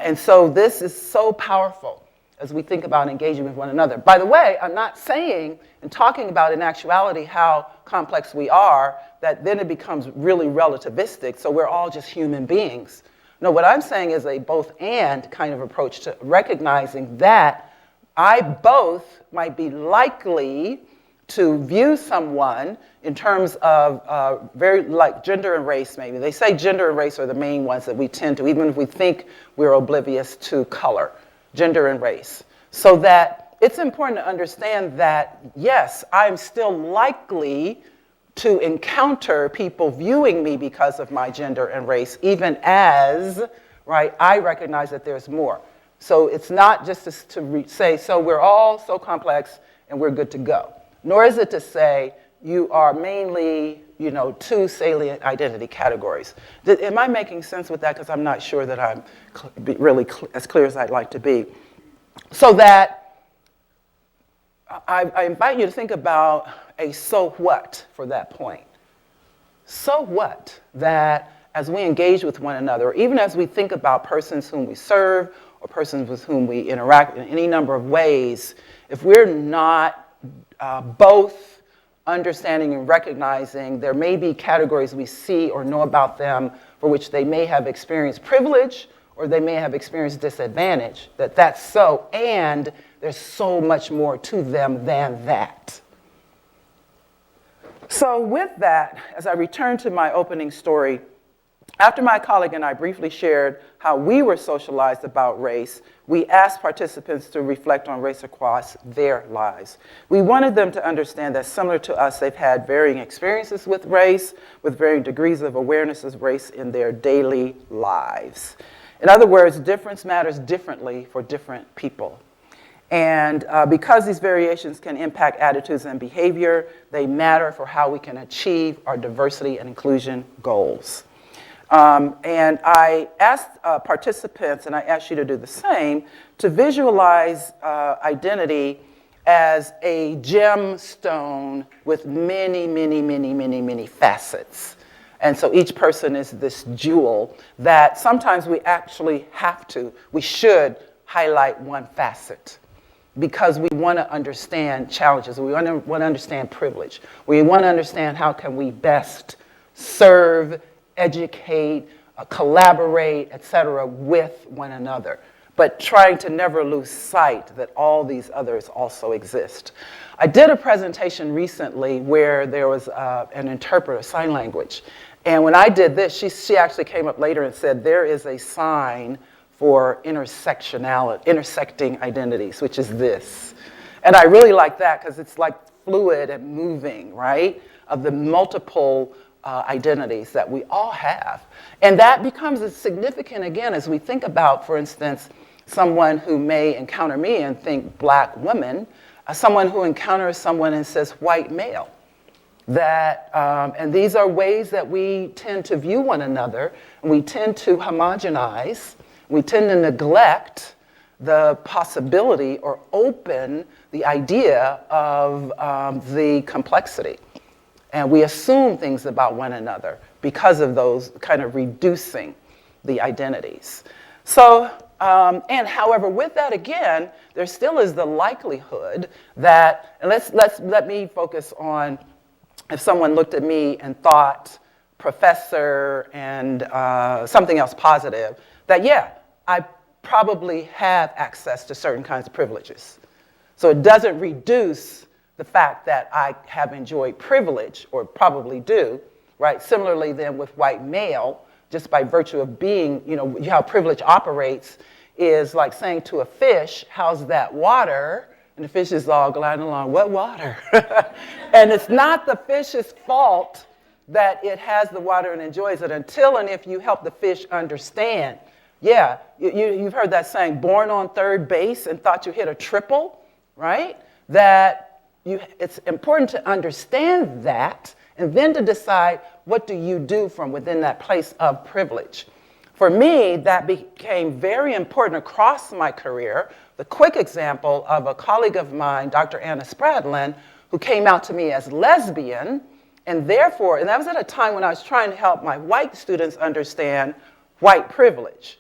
And so this is so powerful as we think about engaging with one another. By the way, I'm not saying and talking about in actuality how complex we are, that then it becomes really relativistic, so we're all just human beings. No, what I'm saying is a both and kind of approach to recognizing that I both might be likely to view someone in terms of very like gender and race maybe. They say gender and race are the main ones that we tend to, even if we think we're oblivious to color, gender and race. So that it's important to understand that, yes, I'm still likely to encounter people viewing me because of my gender and race, even as, right, I recognize that there's more. So it's not just to say, so we're all so complex and we're good to go. Nor is it to say you are mainly, 2 salient identity categories. Am I making sense with that? Because I'm not sure that I'm really as clear as I'd like to be. So that I invite you to think about a so what for that point. So what that as we engage with one another, or even as we think about persons whom we serve or persons with whom we interact in any number of ways, if we're not both understanding and recognizing there may be categories we see or know about them for which they may have experienced privilege or they may have experienced disadvantage, that's so, and There's so much more to them than that. So with that, as I return to my opening story, after my colleague and I briefly shared how we were socialized about race, we asked participants to reflect on race across their lives. We wanted them to understand that similar to us, they've had varying experiences with race, with varying degrees of awareness of race in their daily lives. In other words, difference matters differently for different people. And because these variations can impact attitudes and behavior, they matter for how we can achieve our diversity and inclusion goals. And I asked participants, and I ask you to do the same, to visualize identity as a gemstone with many, many, many, many, many facets. And so each person is this jewel that sometimes we actually we should highlight one facet because we want to understand challenges. We want to understand privilege. We want to understand how can we best serve, educate, collaborate, etc., with one another, but trying to never lose sight that all these others also exist. I did a presentation recently where there was an interpreter, sign language, and when I did this, she actually came up later and said there is a sign for intersecting identities, which is this. And I really like that because it's like fluid and moving, right, of the multiple identities that we all have. And that becomes significant again as we think about, for instance, someone who may encounter me and think black woman, someone who encounters someone and says white male. And these are ways that we tend to view one another, and we tend to homogenize, we tend to neglect the possibility or open the idea of the complexity. And we assume things about one another because of those kind of reducing the identities. So, and however, with that again, there still is the likelihood that, and let me focus on if someone looked at me and thought professor and something else positive, that yeah, I probably have access to certain kinds of privileges. So it doesn't reduce the fact that I have enjoyed privilege, or probably do, right? Similarly then with white male, just by virtue of being, how privilege operates is like saying to a fish, how's that water? And the fish is all gliding along, what water? And it's not the fish's fault that it has the water and enjoys it until and if you help the fish understand. Yeah, you've heard that saying, born on third base and thought you hit a triple, right? It's important to understand that and then to decide what do you do from within that place of privilege. For me, that became very important across my career. The quick example of a colleague of mine, Dr. Anna Spradlin, who came out to me as lesbian, and that was at a time when I was trying to help my white students understand white privilege.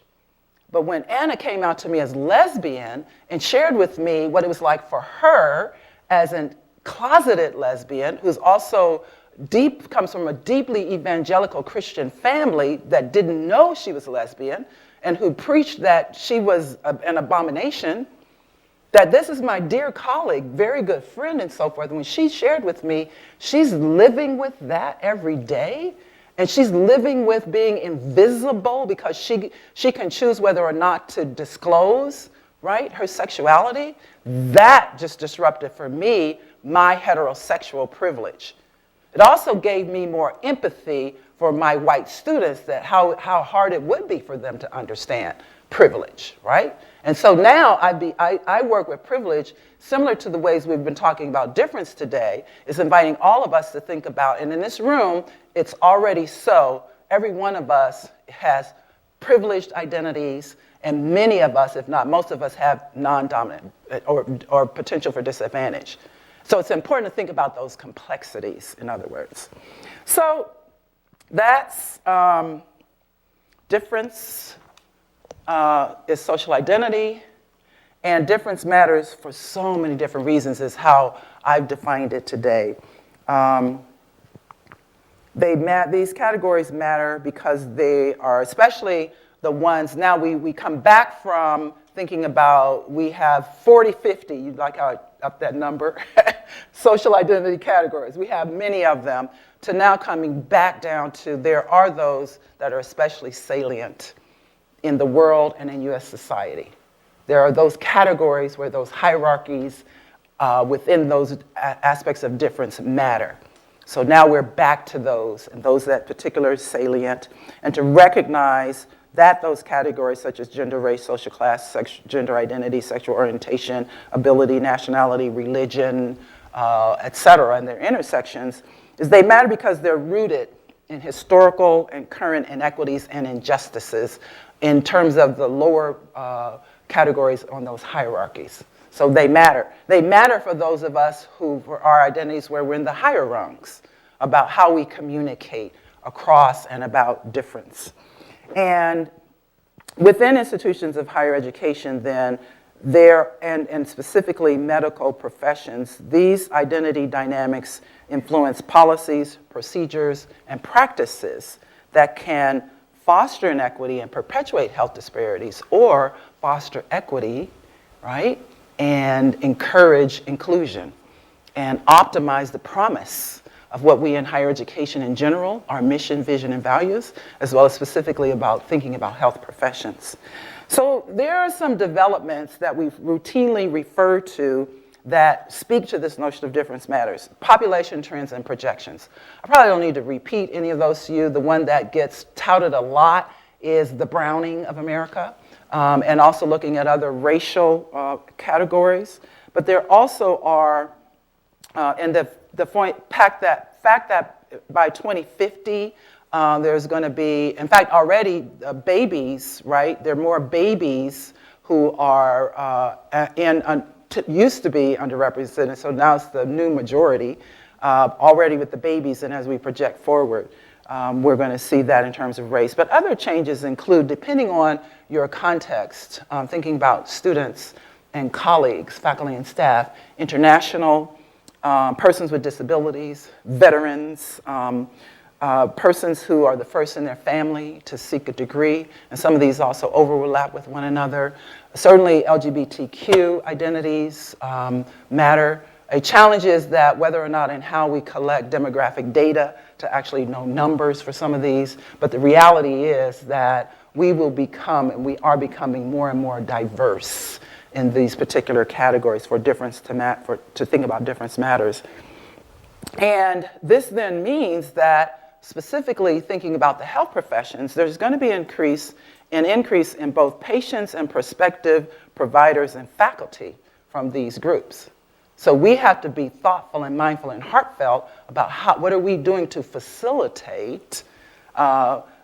But when Anna came out to me as lesbian and shared with me what it was like for her as a closeted lesbian who's also comes from a deeply evangelical Christian family that didn't know she was lesbian and who preached that she was an abomination, that this is my dear colleague, very good friend and so forth. And when she shared with me, she's living with that every day. And she's living with being invisible because she can choose whether or not to disclose, right, her sexuality. That just disrupted for me my heterosexual privilege. It also gave me more empathy for my white students, that how hard it would be for them to understand privilege, right? And so now I work with privilege similar to the ways we've been talking about difference today, is inviting all of us to think about, and in this room, it's already so, every one of us has privileged identities, and many of us, if not most of us, have non-dominant or potential for disadvantage. So it's important to think about those complexities, in other words. So that's difference is social identity, and difference matters for so many different reasons is how I've defined it today. These categories matter because they are, especially the ones, now we come back from thinking about, we have 40, 50, you like how I upped that number, social identity categories. We have many of them, to now coming back down to there are those that are especially salient in the world and in US society. There are those categories where those hierarchies within those aspects of difference matter. So now we're back to those, and those that particular salient, and to recognize that those categories such as gender, race, social class, gender identity, sexual orientation, ability, nationality, religion, et cetera, and their intersections, is they matter because they're rooted in historical and current inequities and injustices in terms of the lower categories on those hierarchies. So they matter. They matter for those of us who, for our identities where we're in the higher rungs, about how we communicate across and about difference. And within institutions of higher education then, and specifically medical professions, these identity dynamics influence policies, procedures, and practices that can foster inequity and perpetuate health disparities, or foster equity, right? And encourage inclusion and optimize the promise of what we in higher education in general, our mission, vision, and values, as well as specifically about thinking about health professions. So there are some developments that we routinely refer to that speak to this notion of difference matters. Population trends and projections. I probably don't need to repeat any of those to you. The one that gets touted a lot is the browning of America. And also looking at other racial categories. But there also are, and the fact that by 2050, there's going to be, in fact, already babies, right? There are more babies who are used to be underrepresented, so now it's the new majority, already with the babies, and as we project forward, we're going to see that in terms of race. But other changes include, depending on your context, thinking about students and colleagues, faculty and staff, international, persons with disabilities, veterans, persons who are the first in their family to seek a degree, and some of these also overlap with one another. Certainly LGBTQ identities matter. A challenge is that whether or not and how we collect demographic data to actually know numbers for some of these, but the reality is that we will become, and we are becoming more and more diverse in these particular categories for difference to think about difference matters. And this then means that specifically thinking about the health professions, there's going to be an increase in both patients and prospective providers and faculty from these groups. So we have to be thoughtful and mindful and heartfelt about what are we doing to facilitate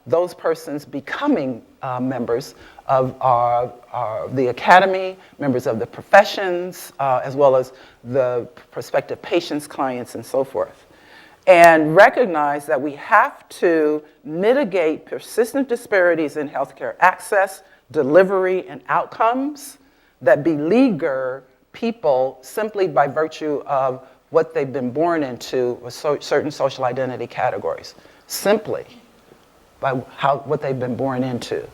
those persons becoming members of the academy, members of the professions, as well as the prospective patients, clients, and so forth. And recognize that we have to mitigate persistent disparities in healthcare access, delivery, and outcomes that beleaguer people simply by virtue of what they've been born into with certain social identity categories, simply by what they've been born into.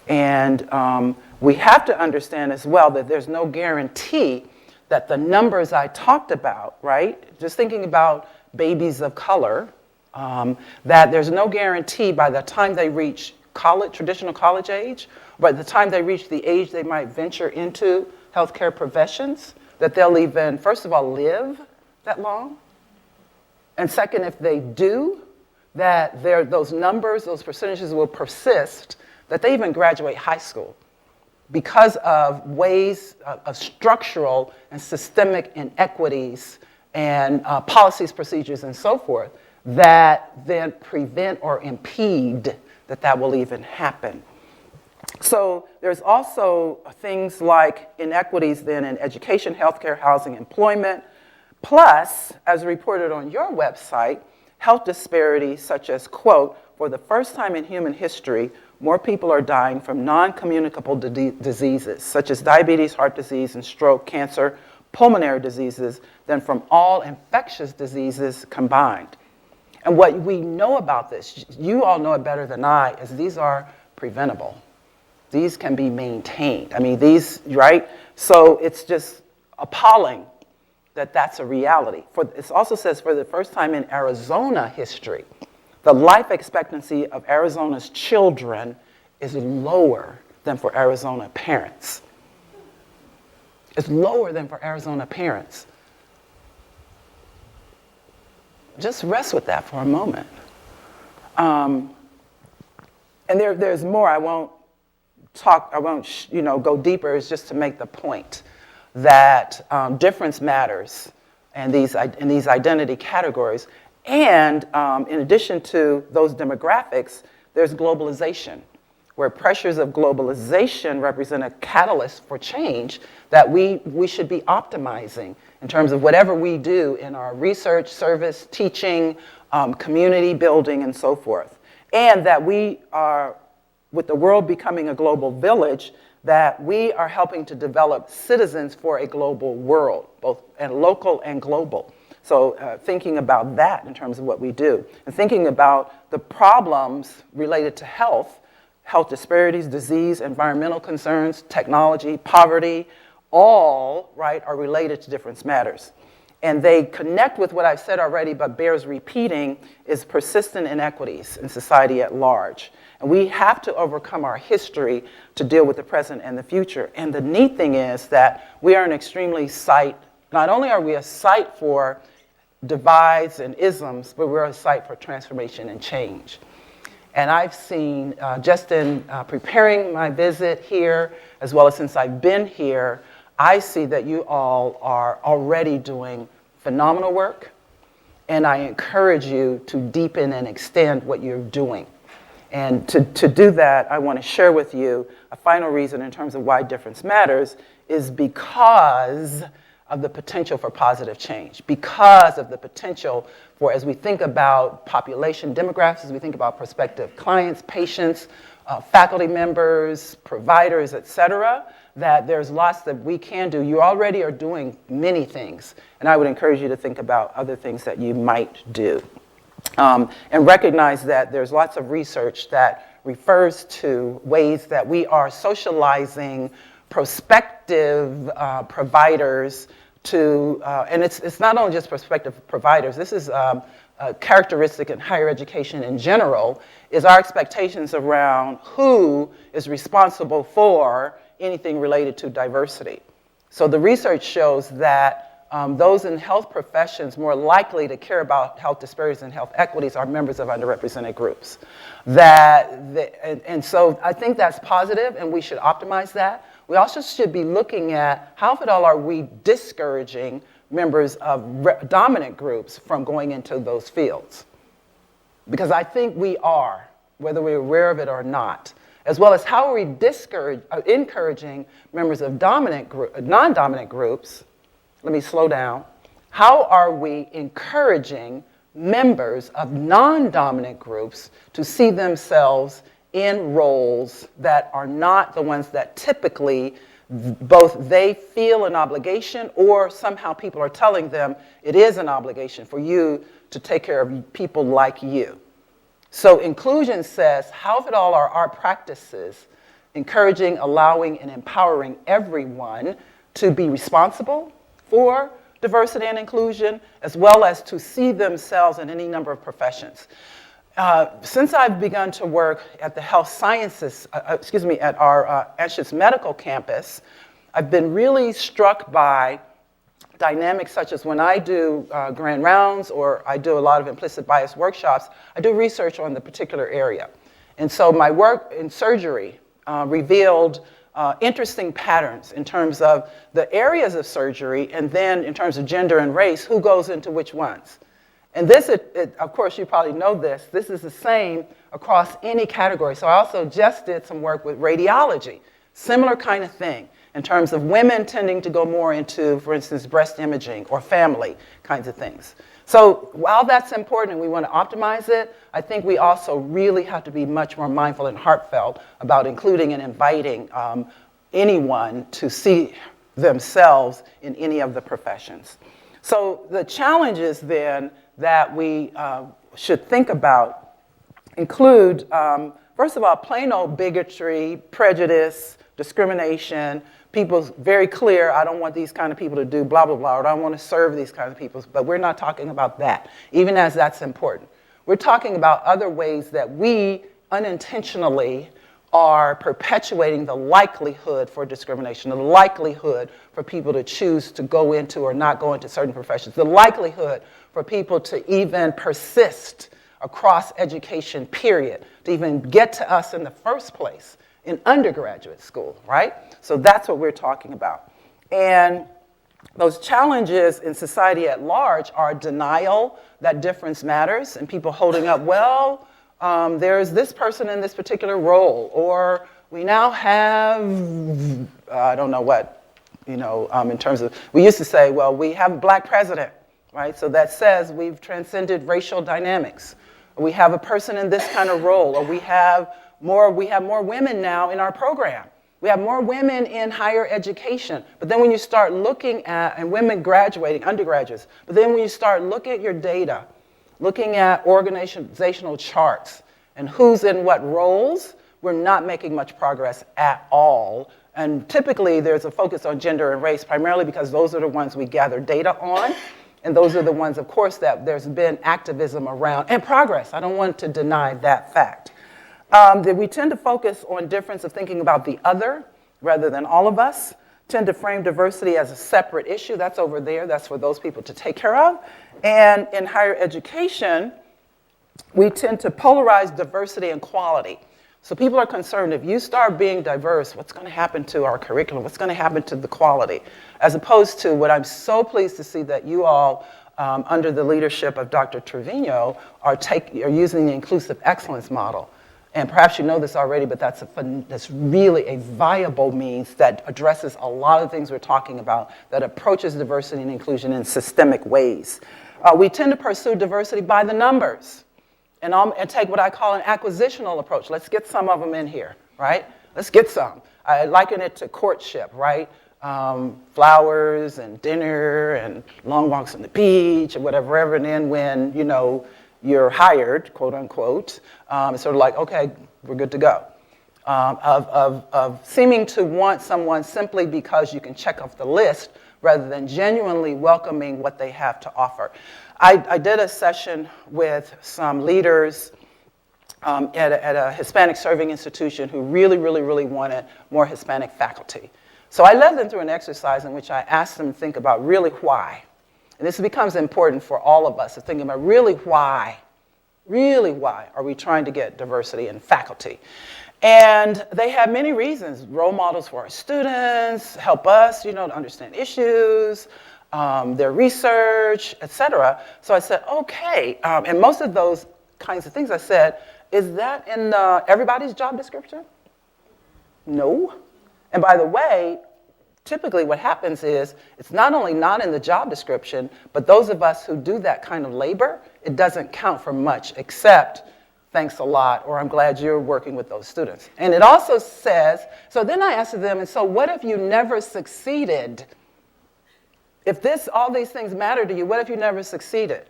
And we have to understand as well that there's no guarantee that the numbers I talked about, right, just thinking about babies of color, that there's no guarantee by the time they reach college, traditional college age, by the time they reach the age they might venture into healthcare professions, that they'll even, first of all, live that long. And second, if they do, that those numbers, those percentages will persist, that they even graduate high school because of ways of structural and systemic inequities and policies, procedures, and so forth that then prevent or impede that will even happen. So there's also things like inequities then in education, healthcare, housing, employment, plus, as reported on your website, health disparities such as, quote, for the first time in human history, more people are dying from non-communicable diseases such as diabetes, heart disease, and stroke, cancer, pulmonary diseases than from all infectious diseases combined. And what we know about this, you all know it better than I, is these are preventable. These can be maintained. I mean, these, right? So it's just appalling that that's a reality. It also says for the first time in Arizona history, the life expectancy of Arizona's children is lower than for Arizona parents. It's lower than for Arizona parents. Just rest with that for a moment. And there's more. I won't go deeper. It's just to make the point that difference matters in these identity categories. And in addition to those demographics, there's globalization, where pressures of globalization represent a catalyst for change that we should be optimizing in terms of whatever we do in our research, service, teaching, community building, and so forth. And that we are, with the world becoming a global village, that we are helping to develop citizens for a global world, both local and global. So thinking about that in terms of what we do, and thinking about the problems related to health disparities, disease, environmental concerns, technology, poverty, all, right, are related to difference matters. And they connect with what I've said already, but bears repeating, is persistent inequities in society at large. And we have to overcome our history to deal with the present and the future. And the neat thing is that we are an extremely not only are we a site for divides and isms, but we're a site for transformation and change. And I've seen, just in preparing my visit here, as well as since I've been here, I see that you all are already doing phenomenal work, and I encourage you to deepen and extend what you're doing. And to do that, I want to share with you a final reason in terms of why difference matters is because of the potential for positive change, because of the potential for, as we think about population demographics, as we think about prospective clients, patients, faculty members, providers, et cetera, that there's lots that we can do. You already are doing many things, and I would encourage you to think about other things that you might do. And recognize that there's lots of research that refers to ways that we are socializing prospective providers to, and it's not only just prospective providers, this is a characteristic in higher education in general, is our expectations around who is responsible for anything related to diversity. So the research shows that those in health professions more likely to care about health disparities and health equities are members of underrepresented groups. And so I think that's positive, and we should optimize that. We also should be looking at how, if at all, are we discouraging members of dominant groups from going into those fields? Because I think we are, whether we're aware of it or not. As well as how are we encouraging members of non-dominant groups. Let me slow down. How are we encouraging members of non-dominant groups to see themselves in roles that are not the ones that typically both they feel an obligation, or somehow people are telling them it is an obligation for you to take care of people like you? So inclusion says, how, if at all, are our practices encouraging, allowing, and empowering everyone to be responsible for diversity and inclusion, as well as to see themselves in any number of professions? Since I've begun to work at the health sciences, at our Anschutz Medical Campus, I've been really struck by dynamics such as when I do grand rounds or I do a lot of implicit bias workshops, I do research on the particular area. And so my work in surgery revealed interesting patterns in terms of the areas of surgery, and then in terms of gender and race, who goes into which ones. And this, of course, you probably know this is the same across any category. So I also just did some work with radiology, similar kind of thing, in terms of women tending to go more into, for instance, breast imaging or family kinds of things. So while that's important and we want to optimize it, I think we also really have to be much more mindful and heartfelt about including and inviting anyone to see themselves in any of the professions. So the challenges then that we should think about include, First of all, plain old bigotry, prejudice, discrimination. People's very clear, I don't want these kind of people to do blah, blah, blah, or I don't want to serve these kinds of people. But we're not talking about that, even as that's important. We're talking about other ways that we unintentionally are perpetuating the likelihood for discrimination, the likelihood for people to choose to go into or not go into certain professions, the likelihood for people to even persist across education, period, to even get to us in the first place in undergraduate school, right? So that's what we're talking about. And those challenges in society at large are denial that difference matters, and people holding up, well, there's this person in this particular role, or we now have, I don't know what, in terms of, we used to say, well, we have a black president, right? So that says we've transcended racial dynamics. Or we have a person in this kind of role, or we have more women now in our program. We have more women in higher education. But then when you start looking at, and women graduating, undergraduates, but then when you start looking at your data, looking at organizational charts and who's in what roles, we're not making much progress at all. And typically there's a focus on gender and race, primarily because those are the ones we gather data on. And those are the ones, of course, that there's been activism around, and progress. I don't want to deny that fact. That we tend to focus on difference of thinking about the other rather than all of us, tend to frame diversity as a separate issue. That's over there. That's for those people to take care of. And in higher education, we tend to polarize diversity and quality. So people are concerned, if you start being diverse, what's going to happen to our curriculum? What's going to happen to the quality? As opposed to what I'm so pleased to see that you all, under the leadership of Dr. Trevino, are using the inclusive excellence model. And perhaps you know this already, but that's really a viable means that addresses a lot of things we're talking about, that approaches diversity and inclusion in systemic ways. We tend to pursue diversity by the numbers and take what I call an acquisitional approach. Let's get some of them in here, right? Let's get some. I liken it to courtship, right? Flowers and dinner and long walks on the beach or whatever, and then when, you're hired, quote unquote, it's sort of like, okay, we're good to go. Of seeming to want someone simply because you can check off the list rather than genuinely welcoming what they have to offer. I did a session with some leaders at a Hispanic serving institution who really, really, really wanted more Hispanic faculty. So I led them through an exercise in which I asked them to think about really why. And this becomes important for all of us to think about really why are we trying to get diversity in faculty? And they have many reasons, role models for our students, help us, to understand issues, their research, et cetera. So I said, okay, and most of those kinds of things I said, is that in everybody's job description? No. And by the way, typically what happens is it's not only not in the job description, but those of us who do that kind of labor, it doesn't count for much except thanks a lot, or I'm glad you're working with those students. And it also says, so then I asked them, and so what if you never succeeded? If all these things matter to you, what if you never succeeded?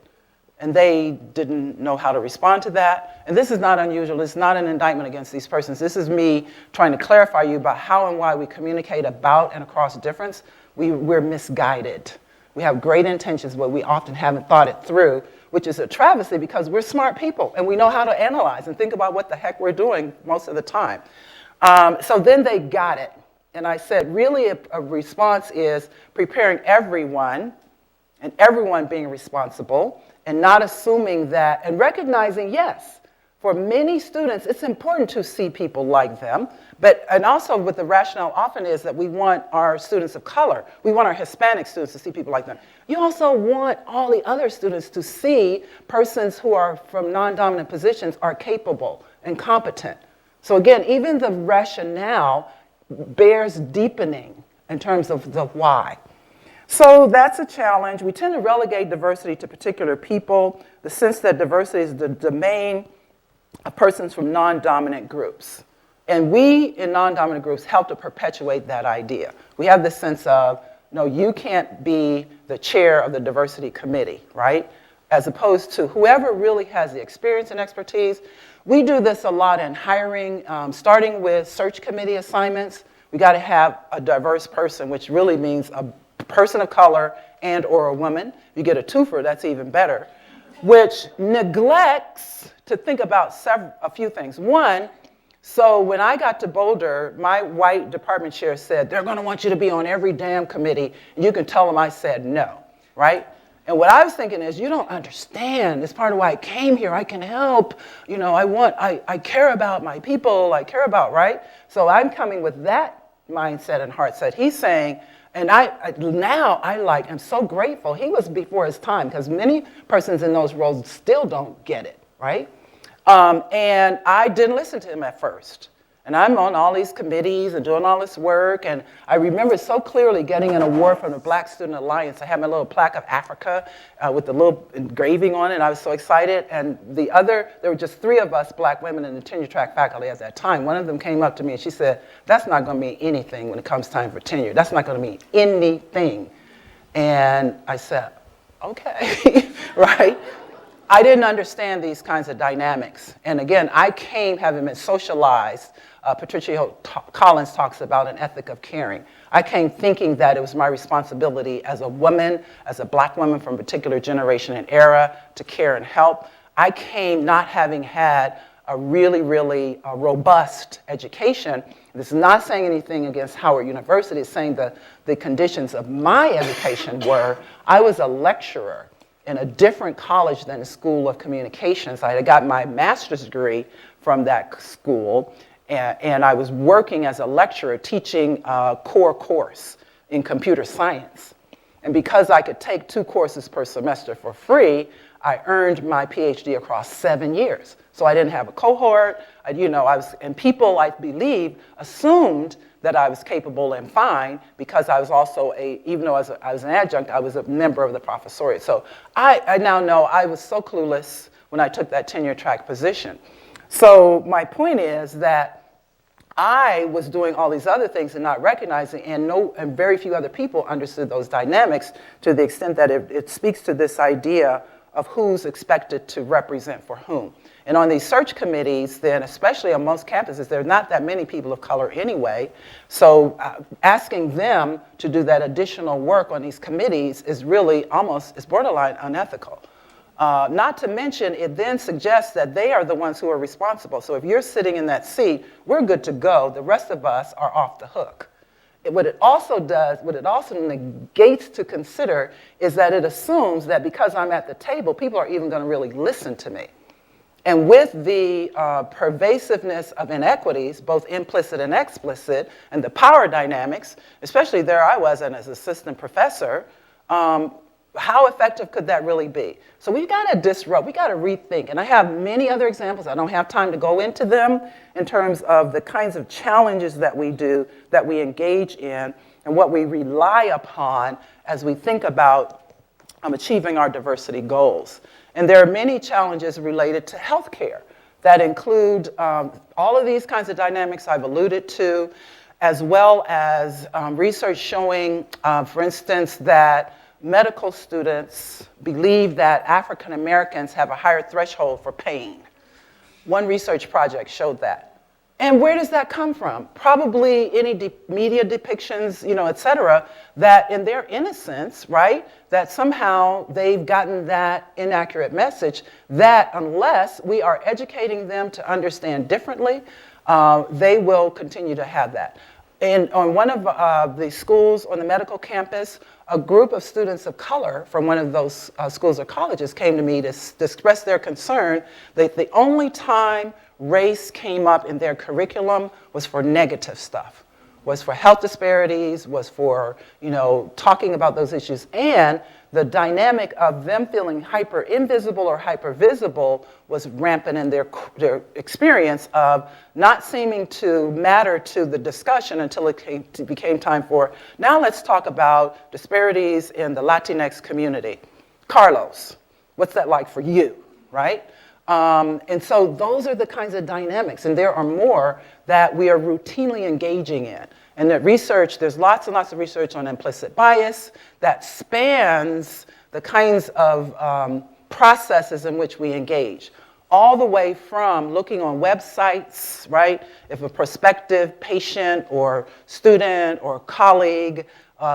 And they didn't know how to respond to that. And this is not unusual. It's not an indictment against these persons. This is me trying to clarify you about how and why we communicate about and across difference. We're misguided. We have great intentions, but we often haven't thought it through, which is a travesty because we're smart people and we know how to analyze and think about what the heck we're doing most of the time. So then they got it. And I said, really a response is preparing everyone and everyone being responsible and not assuming that, and recognizing, yes, for many students, it's important to see people like them, and also with the rationale often is that we want our students of color, we want our Hispanic students to see people like them. You also want all the other students to see persons who are from non-dominant positions are capable and competent. So again, even the rationale bears deepening in terms of the why. So that's a challenge. We tend to relegate diversity to particular people, the sense that diversity is the domain of persons from non-dominant groups. And we in non-dominant groups help to perpetuate that idea. We have this sense of, no, you can't be the chair of the diversity committee, right? as opposed to whoever really has the experience and expertise. We do this a lot in hiring, starting with search committee assignments. We got to have a diverse person, which really means a person of color and or a woman. If you get a twofer, that's even better, which neglects to think about a few things. One, so when I got to Boulder, my white department chair said, they're going to want you to be on every damn committee. And you can tell them I said no, right? And what I was thinking is, you don't understand. It's part of why I came here. I can help. You know, I care about my people. I care about, right? So I'm coming with that mindset and heart set. He's saying, and I'm so grateful. He was before his time, because many persons in those roles still don't get it, right? And I didn't listen to him at first. And I'm on all these committees and doing all this work. And I remember so clearly getting an award from the Black Student Alliance. I had my little plaque of Africa with the little engraving on it. I was so excited. And there were just 3 of us Black women in the tenure track faculty at that time. One of them came up to me and she said, that's not going to mean anything when it comes time for tenure. That's not going to mean anything. And I said, okay, right? I didn't understand these kinds of dynamics. And again, I came having been socialized. Patricia Collins talks about an ethic of caring. I came thinking that it was my responsibility as a woman, as a Black woman from a particular generation and era, to care and help. I came not having had a really, really robust education. This is not saying anything against Howard University. It's saying the conditions of my education were, I was a lecturer in a different college than the School of Communications. I had got my master's degree from that school, and I was working as a lecturer teaching a core course in computer science. And because I could take 2 courses per semester for free, I earned my PhD across 7 years. So I didn't have a cohort, and people, I believe, assumed that I was capable and fine because I was also even though I was an adjunct, I was a member of the professoriate. So I now know I was so clueless when I took that tenure track position. So my point is that I was doing all these other things and not recognizing, and very few other people understood those dynamics to the extent that it speaks to this idea of who's expected to represent for whom. And on these search committees, then, especially on most campuses, there are not that many people of color anyway. So asking them to do that additional work on these committees is really it's borderline unethical. Not to mention, it then suggests that they are the ones who are responsible. So if you're sitting in that seat, we're good to go. The rest of us are off the hook. What it also negates to consider is that it assumes that because I'm at the table, people are even going to really listen to me. And with the pervasiveness of inequities, both implicit and explicit, and the power dynamics, especially there I was as an assistant professor, how effective could that really be? So we've got to disrupt, we got to rethink. And I have many other examples. I don't have time to go into them in terms of the kinds of challenges that we do, that we engage in, and what we rely upon as we think about achieving our diversity goals. And there are many challenges related to healthcare that include all of these kinds of dynamics I've alluded to, as well as research showing, for instance, that medical students believe that African Americans have a higher threshold for pain. One research project showed that. And where does that come from? Probably any media depictions, et cetera, that in their innocence, right, that somehow they've gotten that inaccurate message that unless we are educating them to understand differently, they will continue to have that. And on one of the schools on the medical campus, a group of students of color from one of those schools or colleges came to me to express their concern that the only time race came up in their curriculum was for negative stuff, was for health disparities, was for, talking about those issues. And the dynamic of them feeling hyper invisible or hyper visible was rampant in their experience of not seeming to matter to the discussion until it became time for, now let's talk about disparities in the Latinx community. Carlos, what's that like for you, right? And so those are the kinds of dynamics, and there are more that we are routinely engaging in. And that research, there's lots and lots of research on implicit bias that spans the kinds of processes in which we engage, all the way from looking on websites, right? If a prospective patient or student or colleague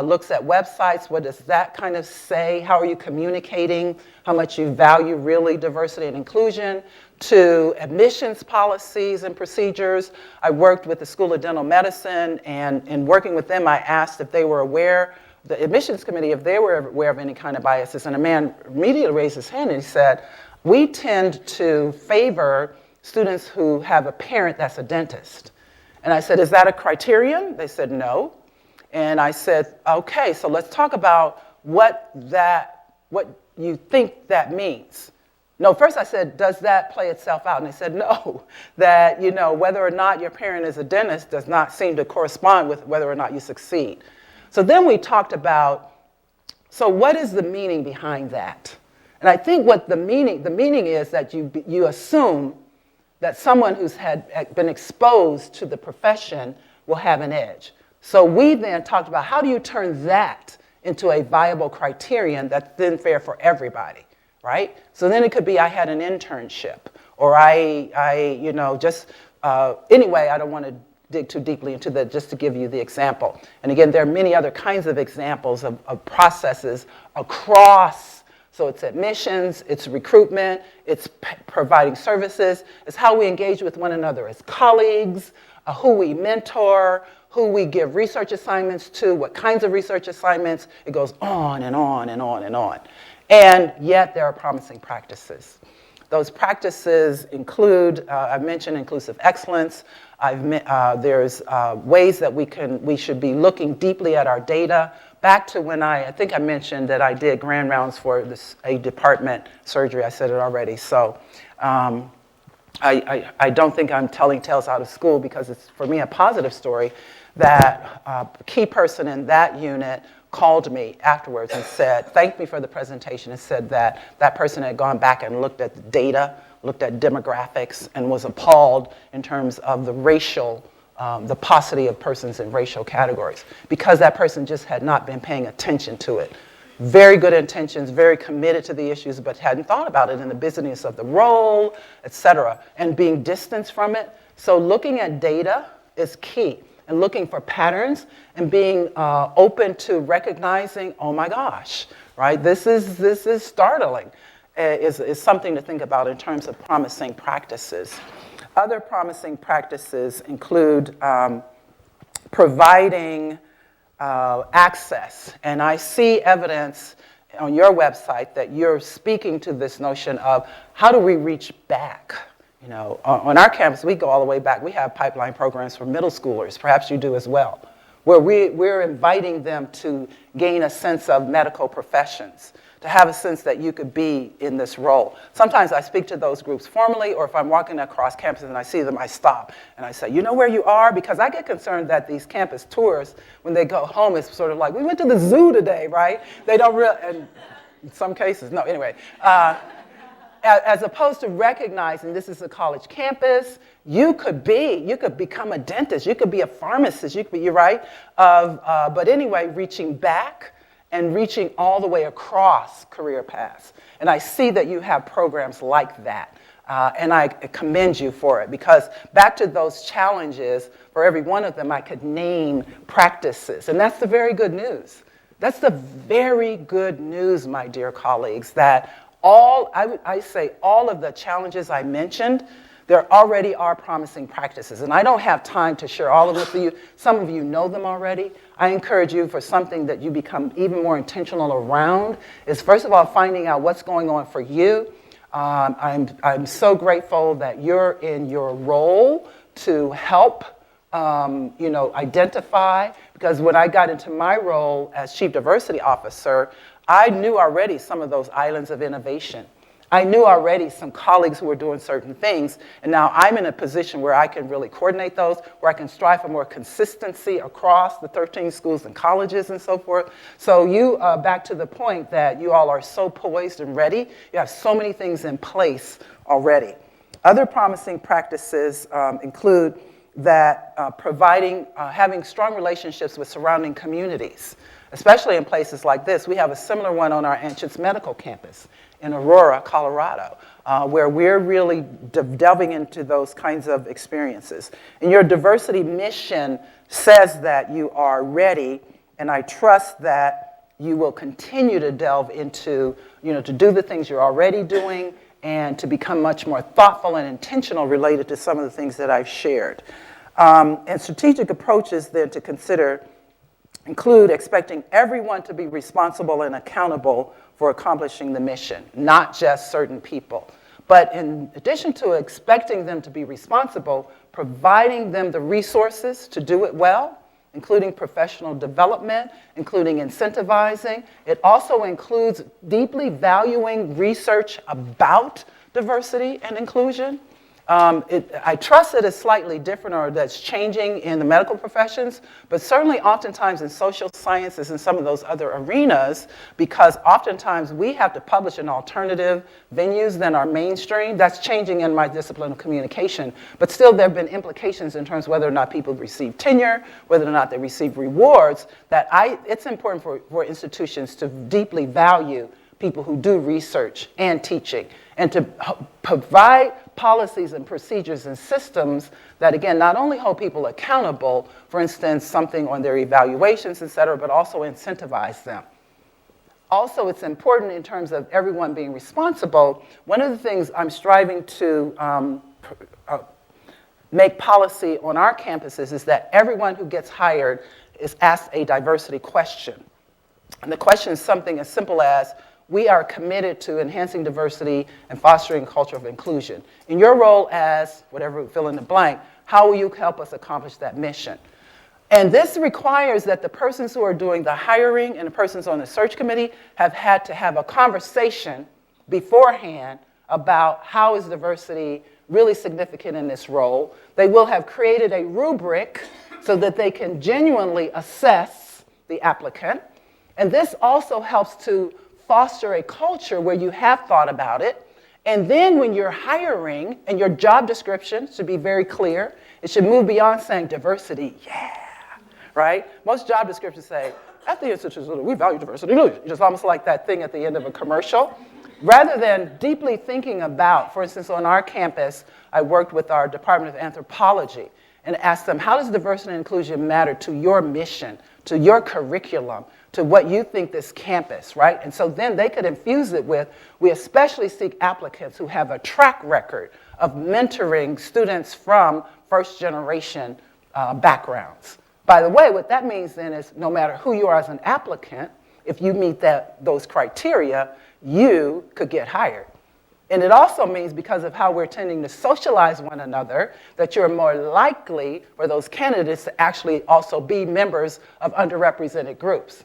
looks at websites, what does that kind of say? How are you communicating how much you value really diversity and inclusion? To admissions policies and procedures. I worked with the School of Dental Medicine, and in working with them, I asked if they were aware, the admissions committee, if they were aware of any kind of biases, and a man immediately raised his hand and he said, we tend to favor students who have a parent that's a dentist. And I said, is that a criterion? They said, no. And I said, okay, so let's talk about what you think that means. No, first I said, does that play itself out? And they said, no, that, whether or not your parent is a dentist does not seem to correspond with whether or not you succeed. So then we talked about, so what is the meaning behind that? And I think what the meaning is that you assume that someone who's been exposed to the profession will have an edge. So we then talked about how do you turn that into a viable criterion that's then fair for everybody, right? So then it could be I had an internship, or anyway, I don't want to dig too deeply into that, just to give you the example. And again, there are many other kinds of examples of processes across. So it's admissions, it's recruitment, it's providing services, it's how we engage with one another as colleagues, who we mentor, who we give research assignments to, what kinds of research assignments. It goes on and on and on and on. And yet there are promising practices. Those practices include, I've mentioned inclusive excellence. There's ways that we should be looking deeply at our data. Back to when I think I mentioned that I did grand rounds for a department surgery. I said it already. So I don't think I'm telling tales out of school, because it's, for me, a positive story that a key person in that unit called me afterwards and said, thanked me for the presentation, and said that that person had gone back and looked at the data, looked at demographics, and was appalled in terms of the racial, the paucity of persons in racial categories, because that person just had not been paying attention to it. Very good intentions, very committed to the issues, but hadn't thought about it in the busyness of the role, et cetera, and being distanced from it. So looking at data is key, and looking for patterns and being open to recognizing, oh my gosh, right? This is startling, is something to think about in terms of promising practices. Other promising practices include providing access. And I see evidence on your website that you're speaking to this notion of how do we reach back? On our campus, we go all the way back. We have pipeline programs for middle schoolers. Perhaps you do as well, where we're inviting them to gain a sense of medical professions, to have a sense that you could be in this role. Sometimes I speak to those groups formally, or if I'm walking across campus and I see them, I stop and I say, you know where you are? Because I get concerned that these campus tours, when they go home, it's sort of like, we went to the zoo today, right? They don't really, and in some cases, no, anyway. As opposed to recognizing this is a college campus, you could become a dentist, you could be a pharmacist, you could be, you're right, but anyway, reaching back and reaching all the way across career paths. And I see that you have programs like that, and I commend you for it, because back to those challenges, for every one of them, I could name practices, and that's the very good news. That's the very good news, my dear colleagues, that I say all of the challenges I mentioned, there already are promising practices. And I don't have time to share all of them with you. Some of you know them already. I encourage you, for something that you become even more intentional around, is first of all finding out what's going on for you. I'm so grateful that you're in your role to help identify, because when I got into my role as Chief Diversity Officer, I knew already some of those islands of innovation. I knew already some colleagues who were doing certain things, and now I'm in a position where I can really coordinate those, where I can strive for more consistency across the 13 schools and colleges and so forth. So you, back to the point that you all are so poised and ready, you have so many things in place already. Other promising practices include that having strong relationships with surrounding communities, especially in places like this. We have a similar one on our Anschutz Medical Campus in Aurora, Colorado, where we're really delving into those kinds of experiences. And your diversity mission says that you are ready, and I trust that you will continue to delve into, to do the things you're already doing and to become much more thoughtful and intentional related to some of the things that I've shared. And strategic approaches then to consider include expecting everyone to be responsible and accountable for accomplishing the mission, not just certain people. But in addition to expecting them to be responsible, providing them the resources to do it well, including professional development, including incentivizing. It also includes deeply valuing research about diversity and inclusion. I trust it is slightly different or that's changing in the medical professions, but certainly oftentimes in social sciences and some of those other arenas, because oftentimes we have to publish in alternative venues than our mainstream. That's changing in my discipline of communication, but still there have been implications in terms of whether or not people receive tenure, whether or not they receive rewards, that it's important for institutions to deeply value people who do research and teaching, and to provide policies and procedures and systems that, again, not only hold people accountable, for instance, something on their evaluations, et cetera, but also incentivize them. Also, it's important in terms of everyone being responsible. One of the things I'm striving to make policy on our campuses is that everyone who gets hired is asked a diversity question. And the question is something as simple as, we are committed to enhancing diversity and fostering a culture of inclusion. In your role as, whatever, fill in the blank, how will you help us accomplish that mission? And this requires that the persons who are doing the hiring and the persons on the search committee have had to have a conversation beforehand about how is diversity really significant in this role. They will have created a rubric so that they can genuinely assess the applicant. And this also helps to foster a culture where you have thought about it. And then when you're hiring, and your job description should be very clear, it should move beyond saying diversity, yeah, right? Most job descriptions say, at the institution, we value diversity. It's almost like that thing at the end of a commercial. Rather than deeply thinking about, for instance, on our campus, I worked with our Department of Anthropology and asked them, how does diversity and inclusion matter to your mission, to your curriculum, to what you think this campus, right? And so then they could infuse it with, we especially seek applicants who have a track record of mentoring students from first generation backgrounds. By the way, what that means then is no matter who you are as an applicant, if you meet those criteria, you could get hired. And it also means, because of how we're tending to socialize one another, that you're more likely for those candidates to actually also be members of underrepresented groups.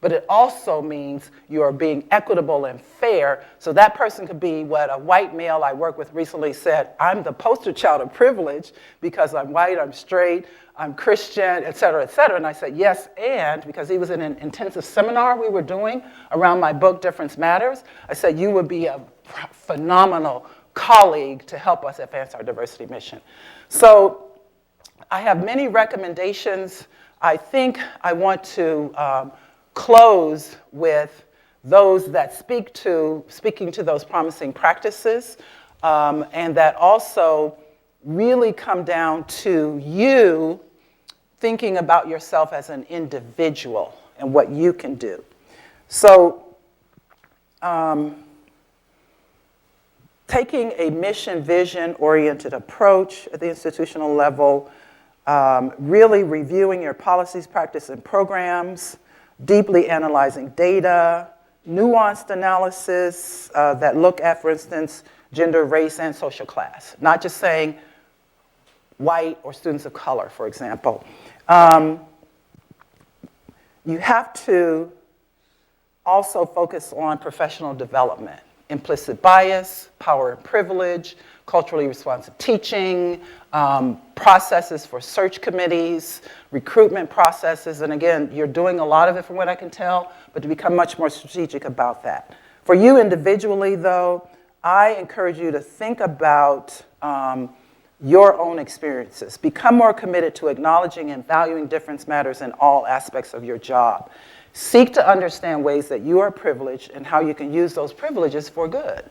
But it also means you're being equitable and fair, so that person could be what a white male I worked with recently said, I'm the poster child of privilege because I'm white, I'm straight, I'm Christian, et cetera, et cetera. And I said, yes, and because he was in an intensive seminar we were doing around my book, Difference Matters, I said, you would be a phenomenal colleague to help us advance our diversity mission. So I have many recommendations. I think I want to close with those that speaking to those promising practices, and that also really come down to you thinking about yourself as an individual and what you can do. So taking a mission, vision-oriented approach at the institutional level, really reviewing your policies, practice, and programs, deeply analyzing data, nuanced analysis that look at, for instance, gender, race, and social class. Not just saying white or students of color, for example. You have to also focus on professional development, implicit bias, power and privilege, culturally responsive teaching, processes for search committees, recruitment processes, and again, you're doing a lot of it from what I can tell, but to become much more strategic about that. For you individually, though, I encourage you to think about your own experiences. Become more committed to acknowledging and valuing difference matters in all aspects of your job. Seek to understand ways that you are privileged and how you can use those privileges for good.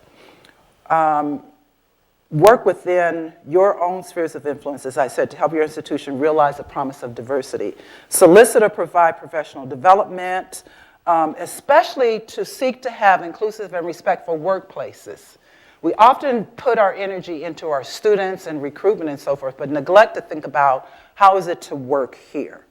Work within your own spheres of influence, as I said, to help your institution realize the promise of diversity. Solicit or provide professional development, especially to seek to have inclusive and respectful workplaces. We often put our energy into our students and recruitment and so forth, but neglect to think about how is it to work here.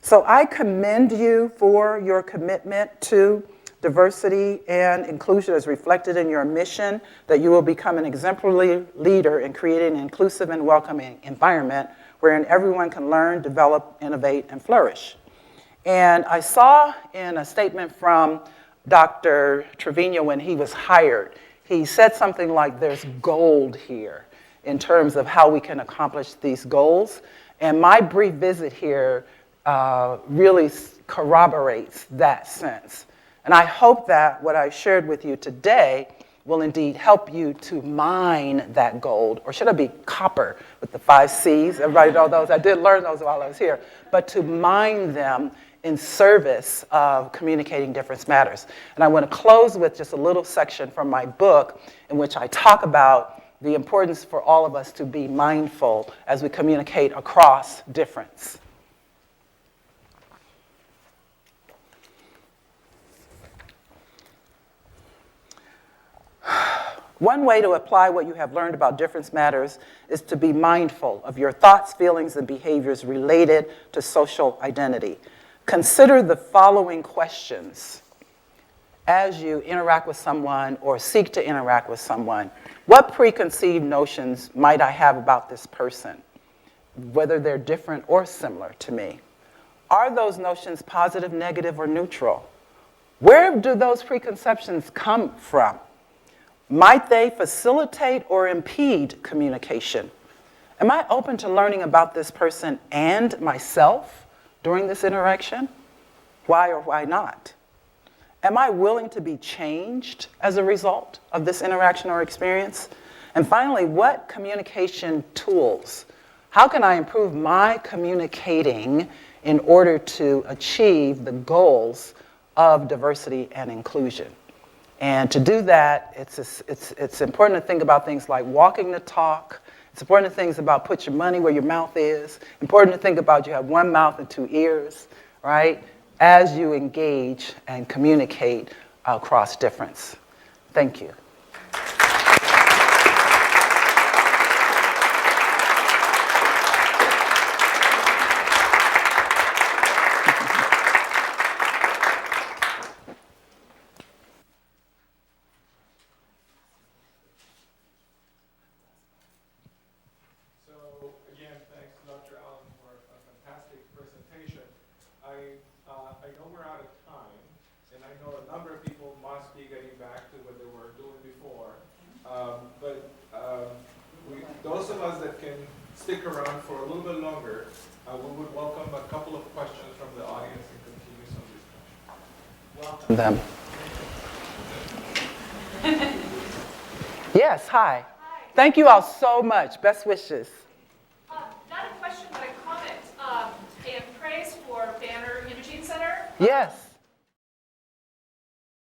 So I commend you for your commitment to diversity and inclusion as reflected in your mission, that you will become an exemplary leader in creating an inclusive and welcoming environment wherein everyone can learn, develop, innovate, and flourish. And I saw in a statement from Dr. Trevino when he was hired, he said something like, there's gold here in terms of how we can accomplish these goals. And my brief visit here really corroborates that sense. And I hope that what I shared with you today will indeed help you to mine that gold, or should it be copper with the 5 C's? Everybody know those? I did learn those while I was here. But to mine them in service of communicating difference matters. And I want to close with just a little section from my book in which I talk about the importance for all of us to be mindful as we communicate across difference. One way to apply what you have learned about difference matters is to be mindful of your thoughts, feelings, and behaviors related to social identity. Consider the following questions as you interact with someone or seek to interact with someone. What preconceived notions might I have about this person, whether they're different or similar to me? Are those notions positive, negative, or neutral? Where do those preconceptions come from? Might they facilitate or impede communication? Am I open to learning about this person and myself during this interaction? Why or why not? Am I willing to be changed as a result of this interaction or experience? And finally, what communication tools? How can I improve my communicating in order to achieve the goals of diversity and inclusion? And to do that, it's important to think about things like walking the talk. It's important to think about put your money where your mouth is. Important to think about you have 1 mouth and 2 ears, right? As you engage and communicate across difference. Thank you. I know we're out of time, and I know a number of people must be getting back to what they were doing before. Those of us that can stick around for a little bit longer, we would welcome a couple of questions from the audience and continue some discussion. Welcome them. Yes, hi. Hi. Thank you all so much. Best wishes. Not a question, but a comment. And praise for Banner Imaging Center. Yes.